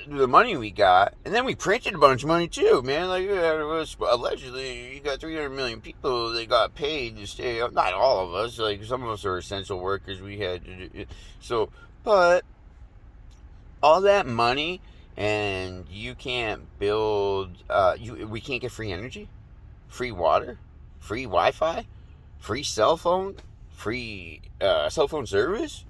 S1: the money we got, and then we printed a bunch of money too, man. Like, allegedly, you got 300 million people that got paid to stay up. Not all of us. Like, some of us are essential workers. We had to do so, but all that money. And you can't build, we can't get free energy, free water, free Wi-Fi, free cell phone, free cell phone service.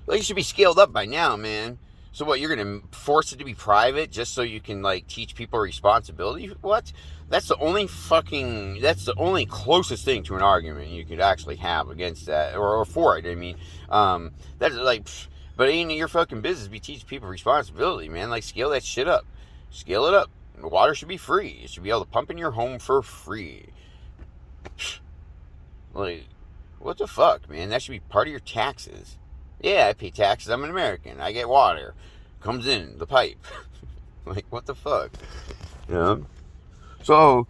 S1: Like, it should be scaled up by now, man. So what, you're gonna force it to be private just so you can like teach people responsibility? What? That's the only closest thing to an argument you could actually have against that or for it. I mean, that's like, but it ain't your fucking business. Be teaching people responsibility, man. Like, scale that shit up, scale it up. Water should be free. You should be able to pump in your home for free. Like, what the fuck, man? That should be part of your taxes. Yeah, I pay taxes. I'm an American. I get water. Comes in the pipe. Like, what the fuck? You know? So,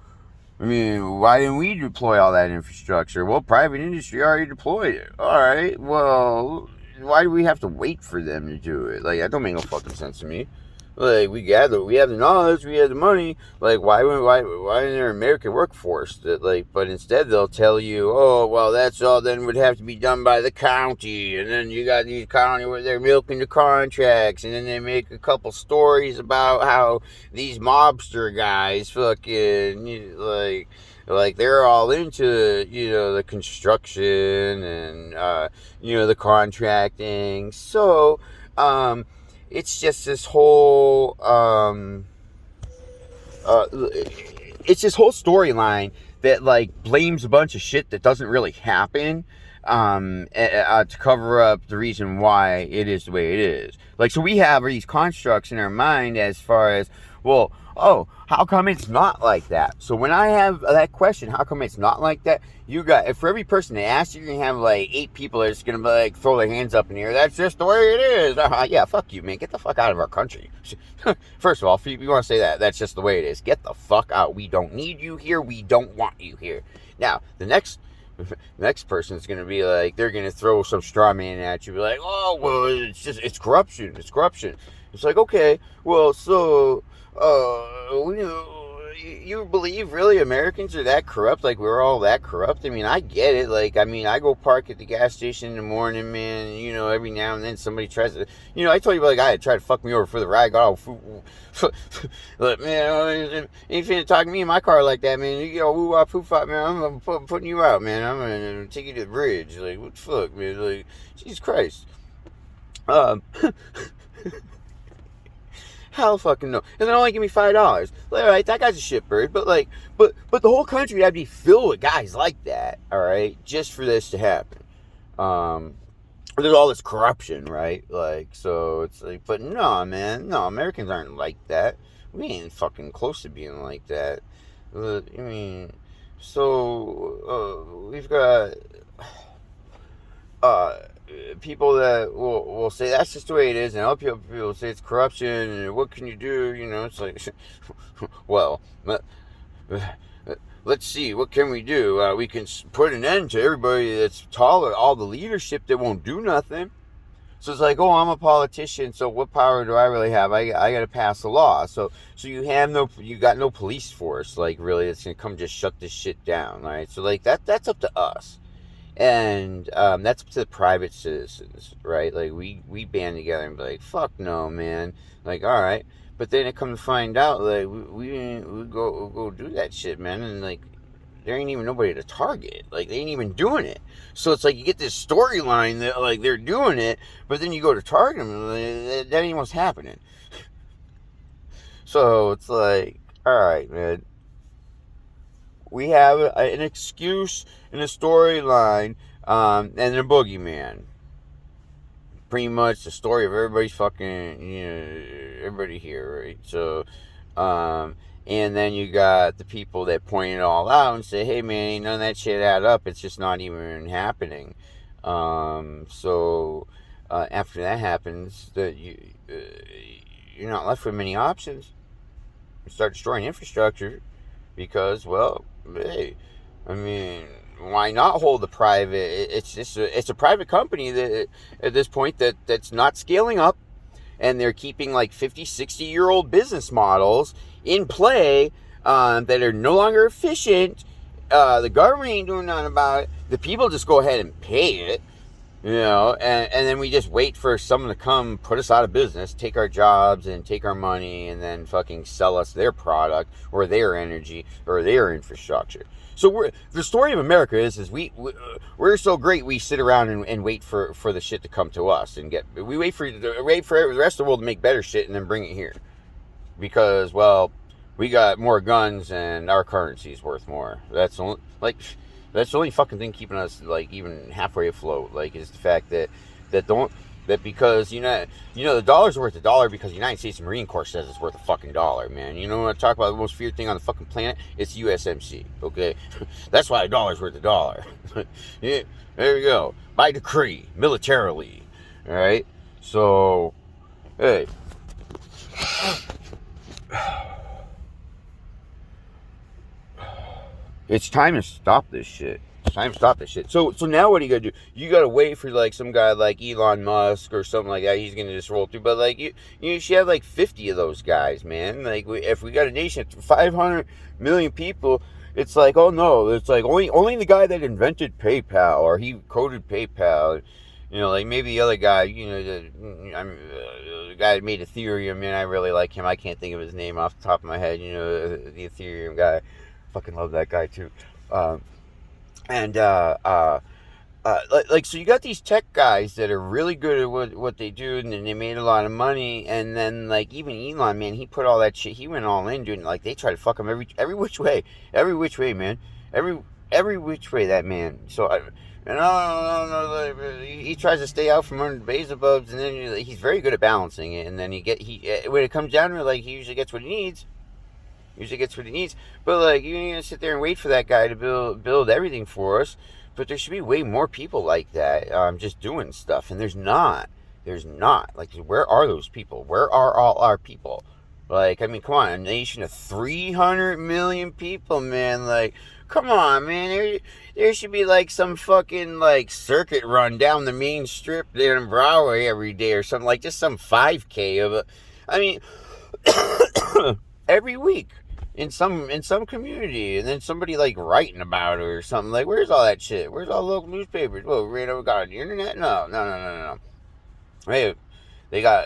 S1: I mean, why didn't we deploy all that infrastructure? Well, private industry already deployed it. All right, well, why do we have to wait for them to do it? Like, that don't make no fucking sense to me. Like, we have the knowledge, we have the money. Like, why isn't there an American workforce that, like, but instead they'll tell you, oh, well, that's all then would have to be done by the county, and then you got these county where they're milking the contracts, and then they make a couple stories about how these mobster guys fucking, like they're all into, the construction and, the contracting. So, it's just this whole storyline that like blames a bunch of shit that doesn't really happen to cover up the reason why it is the way it is. Like, so we have these constructs in our mind as far as, well, oh, how come it's not like that? So when I have that question, how come it's not like that? For every person that asks, you're going to have like 8 people that's going to be like, throw their hands up in the air. That's just the way it is. Yeah, fuck you, man. Get the fuck out of our country. First of all, if you want to say that, that's just the way it is. Get the fuck out. We don't need you here. We don't want you here. Now, the next person is going to be like, they're going to throw some straw man at you. Be like, oh, well, it's corruption. It's corruption. It's like, okay, well, so... you believe really Americans are that corrupt? Like, we're all that corrupt? I mean, I get it. Like, I mean, I go park at the gas station in the morning, man. Every now and then somebody tries to, I told you about a guy that tried to fuck me over for the ride. Got all look, man, ain't finna talk to me in my car like that, man. You get all woo-wop, poof-op, man. I'm putting you out, man. I'm gonna take you to the bridge. Like, what the fuck, man? Like, Jesus Christ. Hell fucking no. And then only give me $5. Like, all right, that guy's a shitbird, but like, but the whole country had to be filled with guys like that, all right, just for this to happen. There's all this corruption, right? Like, so it's like, but no, man, no, Americans aren't like that. We ain't fucking close to being like that. I mean, so we've got people that will say that's just the way it is, and other people will say it's corruption, and what can you do? It's like, well, let's see, what can we do? We can put an end to everybody that's taller, all the leadership that won't do nothing. So it's like, oh, I'm a politician, so what power do I really have? I got to pass a law. So you got no police force, like, really, that's gonna come just shut this shit down, right? So like that's up to us. And that's up to the private citizens, right? Like, we band together and be like, fuck no, man. Like, all right. But then it comes to find out, like, we go do that shit, man. And, like, there ain't even nobody to target. Like, they ain't even doing it. So it's like you get this storyline that, like, they're doing it, but then you go to target them, and that ain't what's happening. So it's like, all right, man. We have an excuse and a storyline, and a boogeyman. Pretty much the story of everybody's fucking, everybody here, right? So, and then you got the people that point it all out and say, hey, man, ain't none of that shit add up. It's just not even happening. So, after that happens, that you're not left with many options. You start destroying infrastructure because, well, hey, I mean, why not hold the private? It's a private company that at this point that's not scaling up, and they're keeping like 50, 60-year-old business models in play that are no longer efficient. The government ain't doing nothing about it. The people just go ahead and pay it. and then we just wait for someone to come put us out of business, take our jobs and take our money, and then fucking sell us their product or their energy or their infrastructure. So the story of America is we're so great we sit around and wait for the shit to come to us and we wait for the rest of the world to make better shit and then bring it here because well we got more guns and our currency is worth more. That's the only fucking thing keeping us like even halfway afloat. Like is the fact that because the dollar's worth $1 because the United States Marine Corps says it's worth a fucking $1, man. You know what I talk about the most feared thing on the fucking planet? It's USMC. Okay, that's why $1's worth $1. Yeah, there you go. By decree, militarily. All right. So, hey. It's time to stop this shit. It's time to stop this shit. So now what are you gonna do? You gotta wait for like some guy like Elon Musk or something like that. He's gonna just roll through. But like you should have like 50 of those guys, man. Like if we got a nation of 500 million people, it's like oh no, it's like only the guy that invented PayPal or he coded PayPal. Like maybe the other guy, the guy that made Ethereum, man, I really like him. I can't think of his name off the top of my head. The Ethereum guy. Fucking love that guy too. So you got these tech guys that are really good at what they do, and then they made a lot of money, and then like even Elon, man, he put all that shit, he went all in, dude. Like they try to fuck him every which way, man, every which way that man. So he tries to stay out from under the Beelzebubs, and then he's very good at balancing it, and then when it comes down to it, like he usually gets what he needs. But like you need to sit there and wait for that guy to build everything for us. But there should be way more people like that, just doing stuff. And there's not. Like, where are those people? Where are all our people? Like, I mean, come on, a nation of 300 million people, man. Like, come on, man. There should be like some fucking like circuit run down the main strip there in Broadway every day or something, like just some 5K of it. I mean, every week. In some community, and then somebody like writing about it or something. Like, where's all that shit? Where's all the local newspapers? Well, right over got on the internet? No. Hey, they got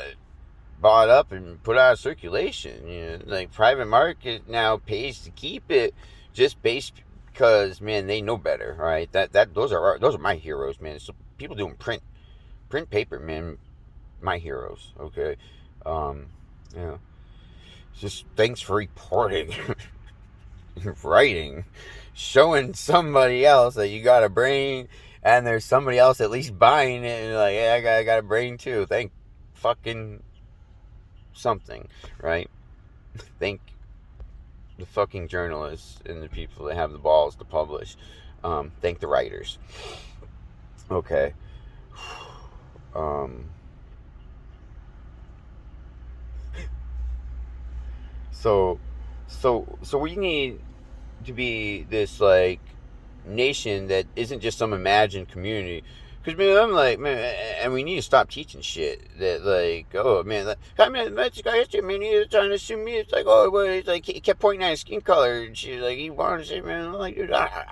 S1: bought up and put out of circulation. Like private market now pays to keep it just based because man they know better, right? Those are my heroes, man. So people doing print paper, man, my heroes. Okay, just thanks for reporting, writing, showing somebody else that you got a brain, and there's somebody else at least buying it, and like, yeah, I got a brain too. Thank fucking something, right? Thank the fucking journalists and the people that have the balls to publish. Thank the writers. Okay. So we need to be this like nation that isn't just some imagined community. Because man, I'm like, man, and we need to stop teaching shit that like, oh man, like, I mean, that's guy yesterday, man, he was trying to sue me. It's like, oh, well, it's like he kept pointing at his skin color, and she's like, he wanted to say, man, I'm like, dude, I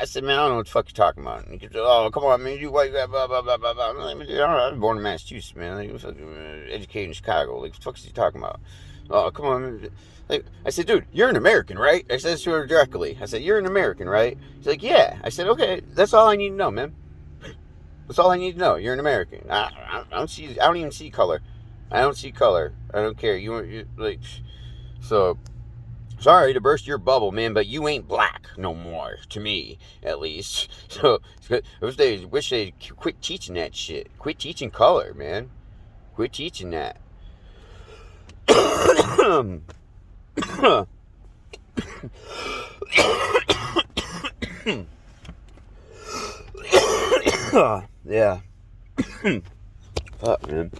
S1: said, man, I don't know what the fuck you're talking about. And he goes, oh, come on, man, you white guy, blah blah blah blah blah. I'm like, dude, I was born in Massachusetts, man. Like, I was educated in Chicago. Like, what the fuck is he talking about? Oh, come on, man. Like, I said, dude, you're an American, right? I said this to her directly. I said, you're an American, right? She's like, yeah. I said, okay, that's all I need to know, man. That's all I need to know. You're an American. I don't even see color. I don't see color. I don't care. You like, so sorry to burst your bubble, man, but you ain't black no more, to me, at least. So I wish they quit teaching that shit. Quit teaching color, man. Quit teaching that. Yeah. Fuck, man.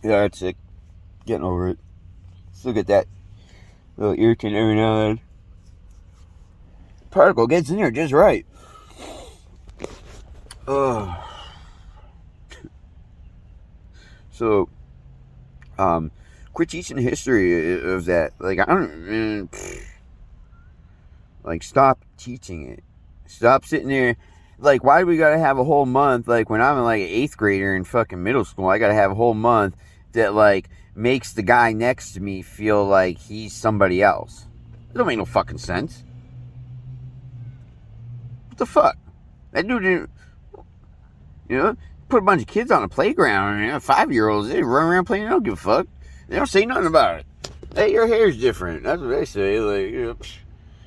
S1: Yeah, that's sick. Getting over it. Still get that little irritant every now and then. Particle gets in there just right. So, quit teaching the history of that. Like, I don't, man, Like, stop teaching it. Stop sitting there. Like, why do we gotta have a whole month? Like, when I'm like an 8th grader in fucking middle school, I gotta have a whole month that, like, makes the guy next to me feel like he's somebody else. It don't make no fucking sense. What the fuck? That dude didn't, put a bunch of kids on a playground, 5-year-olds, they run around playing, they don't give a fuck. They don't say nothing about it. Hey, your hair's different. That's what they say. Like,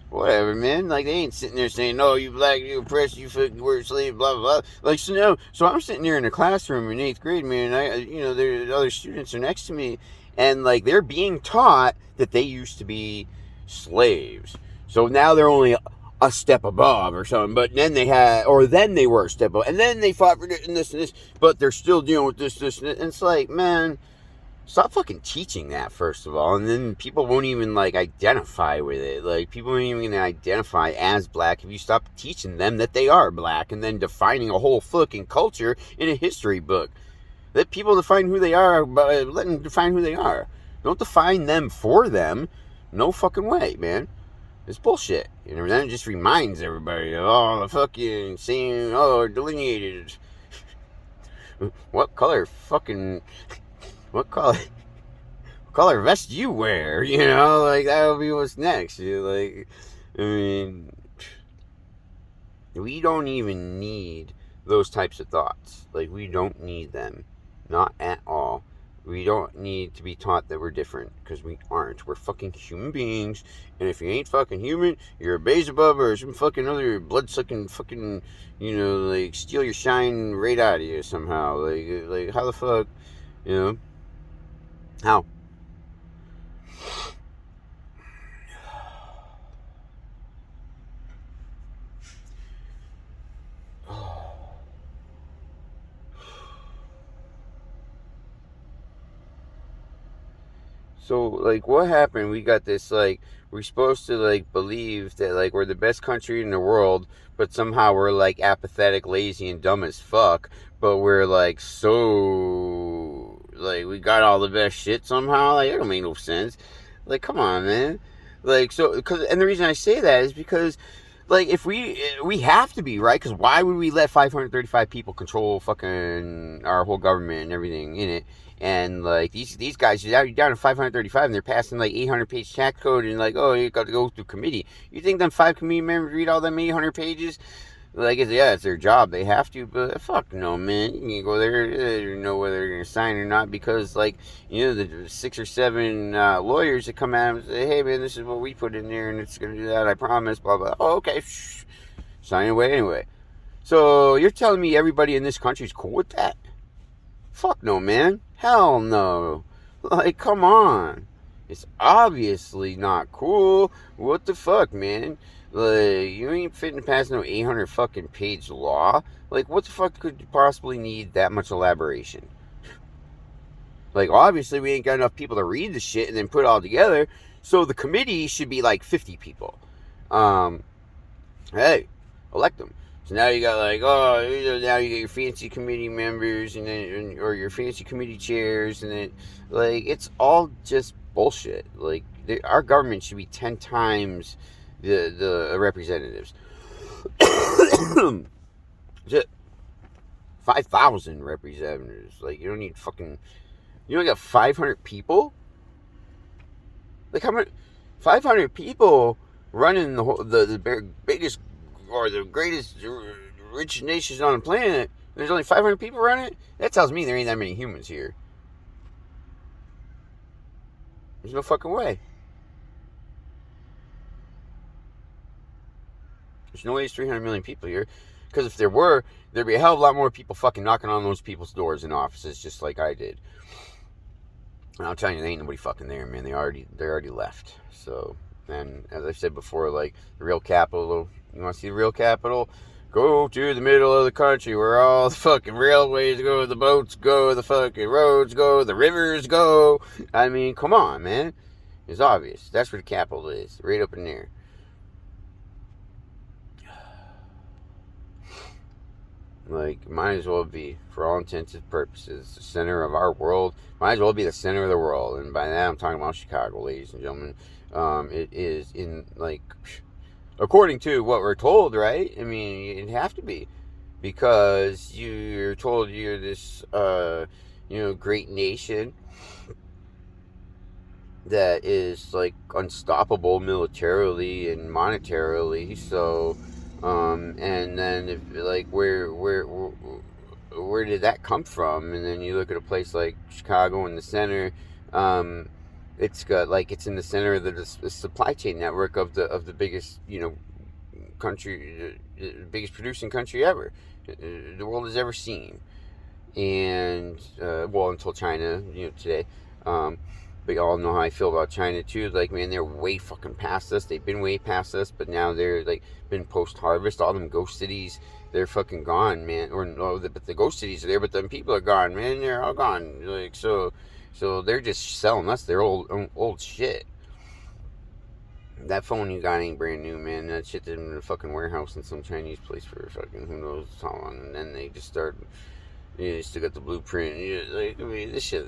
S1: whatever, man. Like, they ain't sitting there saying, no, you black, you oppressed, you fucking wear a slave, blah, blah, blah. Like, so I'm sitting there in the classroom in 8th grade, man, and the other students are next to me, and, like, they're being taught that they used to be slaves. So now they're only a step above or something, but then they were a step above, and then they fought for this and this, but they're still dealing with this, and it's like, man, stop fucking teaching that, first of all, and then people won't even, like, identify with it. Like, people aren't even gonna identify as black if you stop teaching them that they are black, and then defining a whole fucking culture in a history book. Let people define who they are, but let them define who they are. Don't define them for them. No fucking way, man. It's bullshit. And then it just reminds everybody of, the fucking saying, delineated. What color vest you wear? Like, that'll be what's next. Like, I mean, we don't even need those types of thoughts. Like, we don't need them. Not at all. We don't need to be taught that we're different, because we aren't. We're fucking human beings, and if you ain't fucking human, you're a Beelzebub or some fucking other blood-sucking fucking, like, steal your shine right out of you somehow. Like how the fuck, how? So, like, what happened? We got this, like, we're supposed to, like, believe that, like, we're the best country in the world, but somehow we're, like, apathetic, lazy, and dumb as fuck, but we're, like, so, like, we got all the best shit somehow. Like, that don't make no sense. Like, come on, man. Like, so, and the reason I say that is because, like, if we have to be, right? Because why would we let 535 people control fucking our whole government and everything in it? And, like, these guys, you're down to 535, and they're passing, like, 800-page tax code, and, like, you got to go through committee. You think them 5 committee members read all them 800 pages? Like, it's their job. They have to, but fuck no, man. You can go there, you know whether they're going to sign or not, because, like, the 6 or 7 lawyers that come at them and say, hey, man, this is what we put in there, and it's going to do that, I promise, blah, blah. Oh, okay, sign away anyway. So, you're telling me everybody in this country is cool with that? Fuck no, man. Hell no. Like, come on. It's obviously not cool. What the fuck, man? Like, you ain't fitting past no 800 fucking page law. Like, what the fuck could you possibly need that much elaboration? Like, obviously, we ain't got enough people to read the shit and then put it all together. So the committee should be like 50 people. Hey, elect them. So now you got, like, now you got your fancy committee members or your fancy committee chairs, and then, like, it's all just bullshit. Like, our government should be 10 times the representatives. 5,000 representatives. Like, you don't need fucking, you only got 500 people? Like, how many, 500 people running the biggest or the greatest rich nations on the planet, there's only 500 people running it? That tells me there ain't that many humans here. There's no fucking way. There's no way there's 300 million people here. Because if there were, there'd be a hell of a lot more people fucking knocking on those people's doors in offices, just like I did. And I'll tell you, there ain't nobody fucking there, man. They already left. So, and as I said before, like, the real capital, you want to see the real capital? Go to the middle of the country where all the fucking railways go, the boats go, the fucking roads go, the rivers go. I mean, come on, man. It's obvious. That's where the capital is, right up in there. Like, might as well be, for all intents and purposes, the center of our world. Might as well be the center of the world. And by that, I'm talking about Chicago, ladies and gentlemen. It is in, like, According to what we're told, right? I mean, it'd have to be. Because you're told you're this, great nation that is, like, unstoppable militarily and monetarily. So, and then, if, like, where did that come from? And then you look at a place like Chicago in the center. It's got, like, it's in the center of the supply chain network of the biggest, country, biggest producing country ever the world has ever seen. And well, until China, today. But y'all know how I feel about China too. Like, man, they're way fucking past us. They've been way past us, but now they're, like, been post harvest. All them ghost cities, they're fucking gone, man. Or no, but the ghost cities are there, but them people are gone, man. They're all gone. Like, so they're just selling us their old shit. That phone you got ain't brand new, man. That shit's in a fucking warehouse in some Chinese place for fucking who knows how long. And then they just start, you still got the blueprint. Like, I mean, this shit.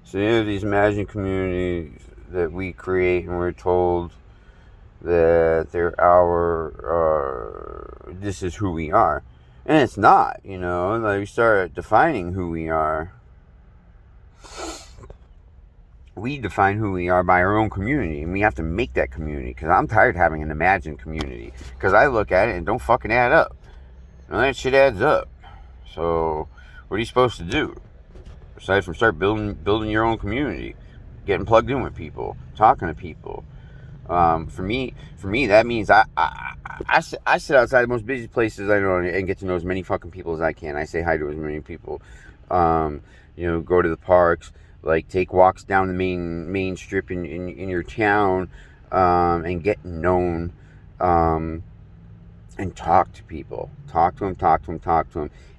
S1: So you have these imagined communities that we create, and we're told that they're this is who we are. And it's not, like, we start defining who we are. We define who we are by our own community, and we have to make that community, because I'm tired of having an imagined community, because I look at it and don't fucking add up. That shit adds up. So what are you supposed to do? Aside from start building your own community, getting plugged in with people, talking to people. For me, that means I sit outside the most busy places I know and get to know as many fucking people as I can. I say hi to as many people. Go to the parks, like, take walks down the main strip in your town, and get known, and talk to people. Talk to them,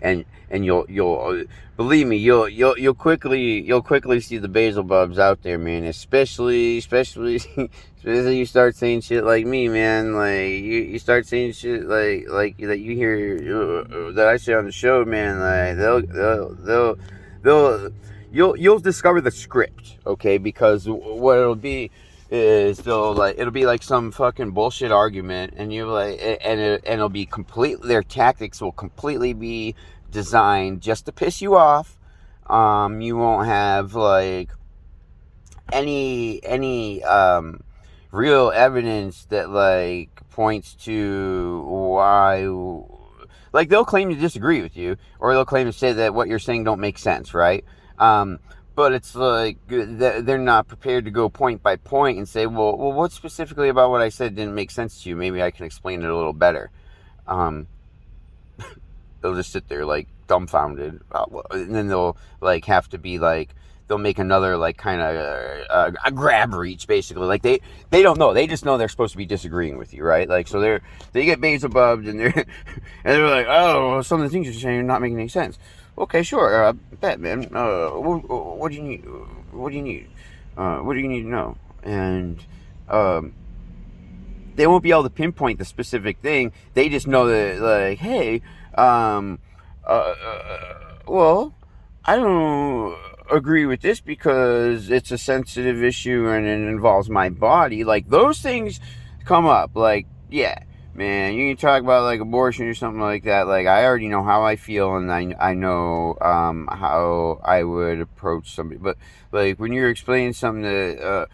S1: and you'll believe me, you'll quickly see the Beelzebubs out there, man. Especially you start saying shit like me, man. Like, you start saying shit like that you hear that I say on the show, man. Like, you'll discover the script, okay? Because what it'll be is it'll be like some fucking bullshit argument, and you're like, and it'll be their tactics will completely be designed just to piss you off. You won't have, like, any real evidence that, like, points to why. Like, they'll claim to disagree with you, or they'll claim to say that what you're saying don't make sense, right? But it's like they're not prepared to go point by point and say, well, what specifically about what I said didn't make sense to you? Maybe I can explain it a little better. They'll just sit there, like, dumbfounded, and then they'll, like, have to be like, they'll make another, like, kind of a grab reach, basically. Like, they don't know. They just know they're supposed to be disagreeing with you, right? Like, so they get Beelzebubs, and they're like, oh, well, some of the things you're saying are not making any sense. Okay, sure, bet, man. What do you need? What do you need? What do you need to know? And they won't be able to pinpoint the specific thing. They just know that, like, hey, well, I don't agree with this because it's a sensitive issue and it involves my body. Like, those things come up. Like, yeah, man, you can talk about, like, abortion or something like that. Like, I already know how I feel, and I know how I would approach somebody. But, like, when you're explaining something that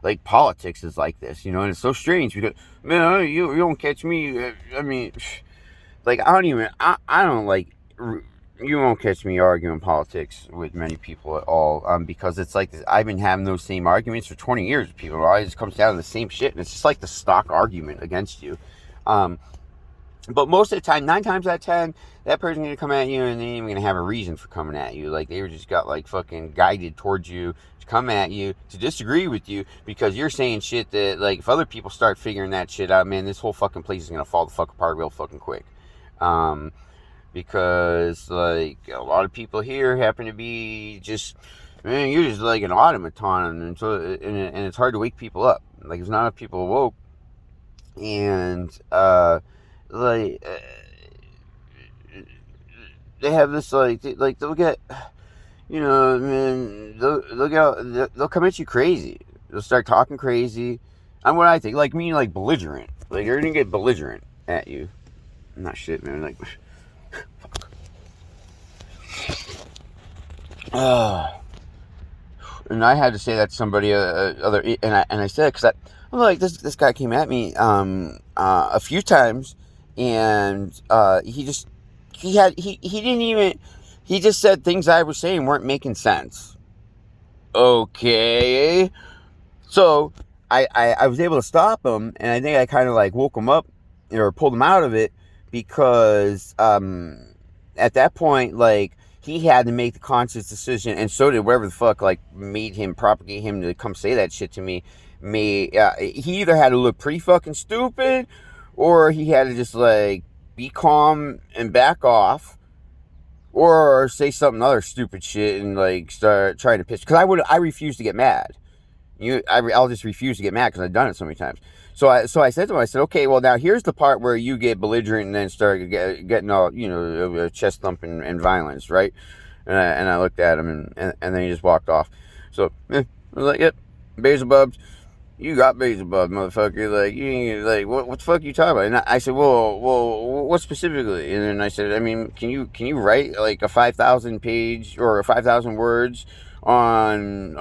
S1: like politics is like this, and it's so strange because, man, you don't catch me. I mean, like, I don't, like, you won't catch me arguing politics with many people at all, because it's like this. I've been having those same arguments for 20 years with people. It always comes down to the same shit, and it's just like the stock argument against you. But most of the time, 9 times out of 10, that person's going to come at you, and they ain't even going to have a reason for coming at you. Like, they were just got, like, fucking guided towards you to come at you, to disagree with you, because you're saying shit that, like, if other people start figuring that shit out, man, this whole fucking place is going to fall the fuck apart real fucking quick. because like a lot of people here happen to be just, man, you're just like an automaton, and so and it's hard to wake people up. Like there's not enough people awoke, and like they have this like they'll get, you know, man, they'll come at you crazy. They'll start talking crazy. I'm what I think, like meaning like belligerent. Like they're gonna get belligerent at you. Not shit, man. Like, and I had to say that to somebody and I said because I'm like this guy came at me a few times, and he didn't even, he just said things I was saying weren't making sense. Okay, so I was able to stop him, and I think I kind of like woke him up or pulled him out of it, because at that point, like, he had to make the conscious decision, and so did whatever the fuck like made him propagate him to come say that shit to me. He either had to look pretty fucking stupid, or he had to just like be calm and back off, or say something other stupid shit and like start trying to pitch. Because I refuse to get mad. I'll just refuse to get mad because I've done it so many times. So I said to him, I said, okay, well now here's the part where you get belligerent and then start getting all, you know, chest thumping and violence, right? And I looked at him, and then he just walked off. So I was like, yep, Beelzebubs, you got Beelzebub, motherfucker. Like, you ain't, like, what the fuck are you talking about? And I said, well, what specifically? And then I said, I mean, can you write like a 5,000 page or 5,000 words on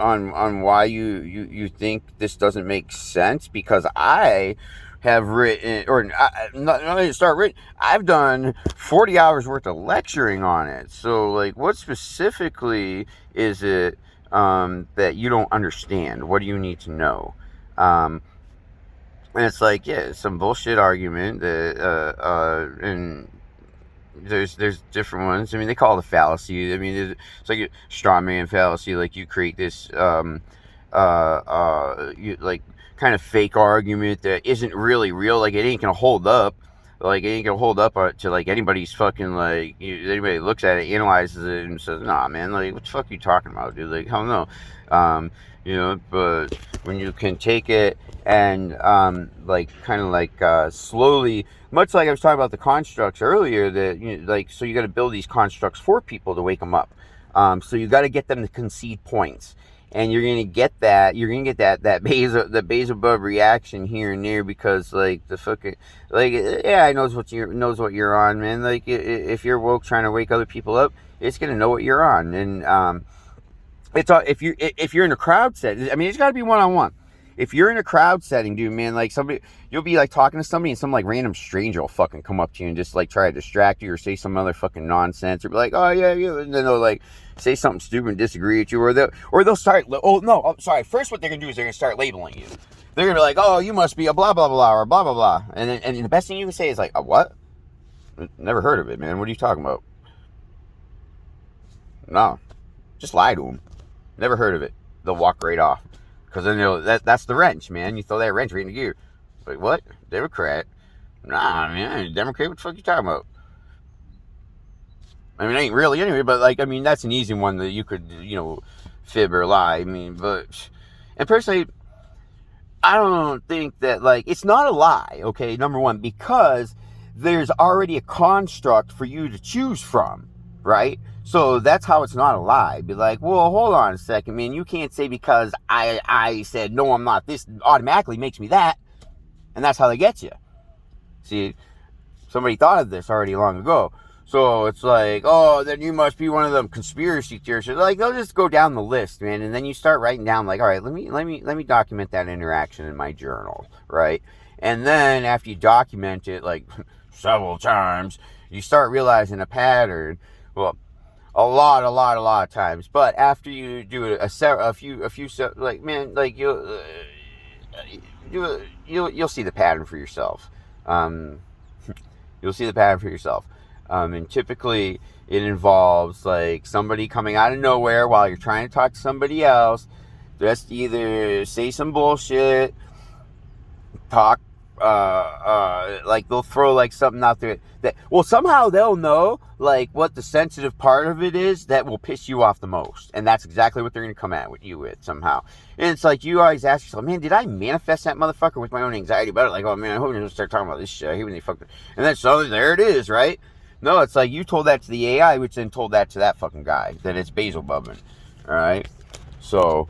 S1: why you think this doesn't make sense? Because I have written, or not only start written, I've done 40 hours worth of lecturing on it. So like, what specifically is it that you don't understand? What do you need to know? And it's like, yeah, it's some bullshit argument that and there's different ones. I mean, they call it a fallacy. I mean, it's like a straw man fallacy. Like you create this you like kind of fake argument that isn't really real. Like it ain't gonna hold up. Like it ain't gonna hold up to like anybody's fucking like, anybody looks at it, analyzes it, and says, nah, man, like what the fuck are you talking about, dude? Like hell no. You know, but when you can take it and like kind of like slowly, much like I was talking about the constructs earlier, that, you know, like, so you got to build these constructs for people to wake them up. So you got to get them to concede points, and you're gonna get that. You're gonna get that Beelzebub reaction here and there, because like the fucking, like, yeah, I knows what you're on, man. Like if you're woke trying to wake other people up, it's gonna know what you're on. And it's all, if you're in a crowd setting. I mean, it's got to be one-on-one. If you're in a crowd setting, dude, man, like somebody, you'll be like talking to somebody, and some like random stranger will fucking come up to you and just like try to distract you or say some other fucking nonsense, or be like, oh yeah, and then they'll like say something stupid and disagree with you, or they'll start, oh no, oh, sorry, first what they're gonna do is they're gonna start labeling you. They're gonna be like, oh, you must be a blah blah blah or blah blah blah, and the best thing you can say is like, a what? Never heard of it, man. What are you talking about? No, just lie to them. Never heard of it. They'll walk right off. Because then that's the wrench, man. You throw that wrench right in the gear. Like, what? Democrat? Nah, man. Democrat? What the fuck you talking about? I mean, it ain't really anyway, but like, I mean, that's an easy one that you could, you know, fib or lie. I mean, but, and personally, I don't think that, like, it's not a lie, okay, number one, because there's already a construct for you to choose from, right? So that's how it's not a lie. Be like, well, hold on a second, man. You can't say because I said, no, I'm not this, automatically makes me that. And that's how they get you. See, somebody thought of this already long ago. So it's like, oh, then you must be one of them conspiracy theorists. Like, they'll just go down the list, man. And then you start writing down, like, all right, let me document that interaction in my journal, right? And then after you document it, like, several times, you start realizing a pattern. Well, a lot of times. But after you do it a few, like, man, like, you'll see the pattern for yourself. You'll see the pattern for yourself. And typically it involves like somebody coming out of nowhere while you're trying to talk to somebody else, just either say some bullshit, talk like they'll throw like something out there that, well, somehow they'll know like what the sensitive part of it is that will piss you off the most, and that's exactly what they're gonna come at with you with somehow. And it's like you always ask yourself, man, did I manifest that motherfucker with my own anxiety about it? Like, oh man, I hope you don't start talking about this shit. I hate when they fucking, and then so there it is, right? No, it's like you told that to the AI, which then told that to that fucking guy that it's basal bubbing. All right, so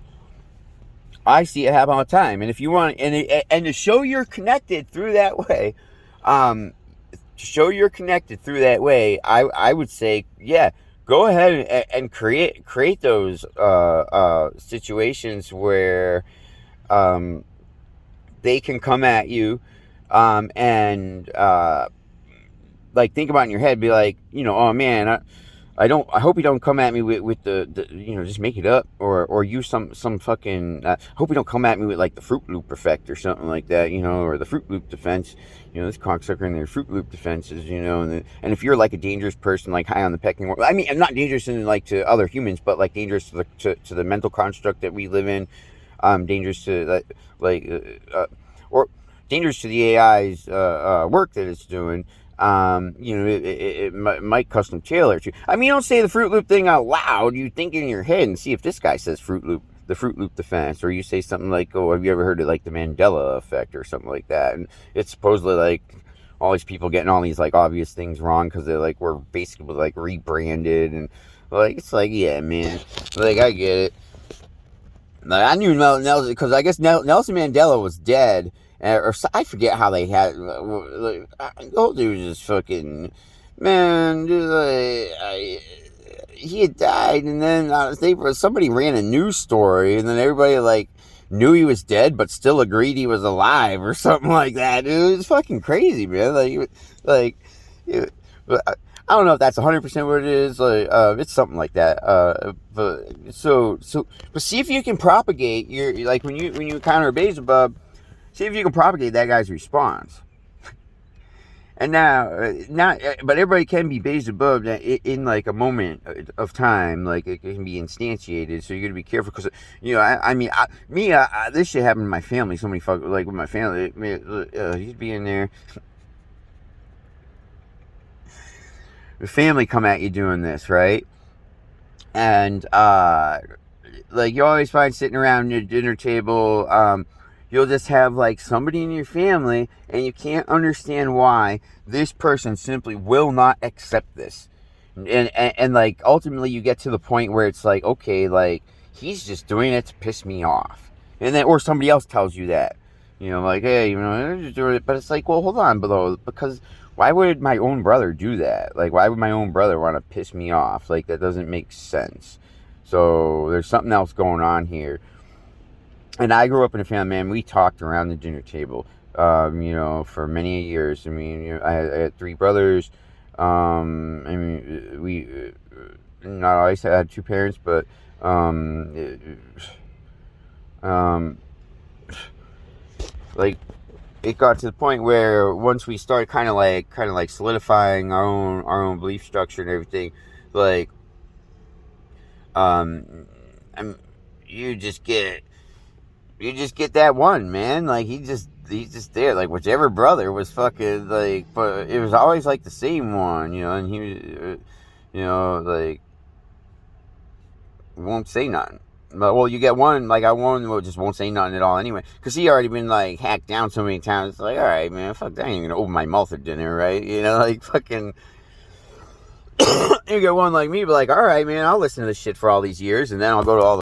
S1: I see it happen all the time, and if you want, and to show you're connected through that way, to show you're connected through that way, I would say, yeah, go ahead and create those situations where they can come at you, and like think about it in your head, be like, oh man, I hope you don't come at me with the just make it up or use some fucking. I hope you don't come at me with like the Fruit Loop effect or something like that, or the Fruit Loop defense. This cocksucker and their Fruit Loop defenses, and if you're like a dangerous person, like high on the pecking order. I mean, I'm not dangerous in like to other humans, but like dangerous to the mental construct that we live in. Dangerous to or dangerous to the AI's work that it's doing. It might custom tailor to. I mean, you don't say the Fruit Loop thing out loud. You think in your head and see if this guy says the Fruit Loop defense, or you say something like, "Oh, have you ever heard of like the Mandela effect or something like that?" And it's supposedly like all these people getting all these like obvious things wrong because they're like we're basically like rebranded and like it's like yeah, man, like I get it. Like, I knew Nelson because I guess Nelson Mandela was dead. Or I forget how they had. Like, the old dude was just fucking man. Dude, he had died, and then somebody ran a news story, and then everybody like knew he was dead, but still agreed he was alive, or something like that. It was fucking crazy, man. I don't know if that's 100% what it is. Like, it's something like that. But see if you can propagate your like when you encounter a Beelzebub. See if you can propagate that guy's response. And now, but everybody can be Beelzebub in like a moment of time. Like it can be instantiated, so you got to be careful because this shit happened to my family. Somebody like with my family. He'd be in there. The family come at you doing this, right? And like you always find sitting around your dinner table. You'll just have like somebody in your family and you can't understand why this person simply will not accept this. And like ultimately you get to the point where it's like, okay, like he's just doing it to piss me off. And then, or somebody else tells you that, like, hey, I'm just doing it. But it's like, well, hold on, because why would my own brother do that? Like, why would my own brother want to piss me off? Like, that doesn't make sense. So there's something else going on here. And I grew up in a family, man, we talked around the dinner table, for many years. I mean, I had three brothers. I mean, we not always had two parents, but like it got to the point where once we started kind of like solidifying our own belief structure and everything, like you just get that one, man. Like he's just there. Like whichever brother was fucking like, but it was always like the same one, and he was, like won't say nothing. But, well, you get one, like I one just won't say nothing at all anyway, because he already been like hacked down so many times. It's like, all right, man, fuck that, I ain't gonna open my mouth at dinner, right? Like fucking. You get one like me, but like, all right, man, I'll listen to this shit for all these years, and then I'll go to all the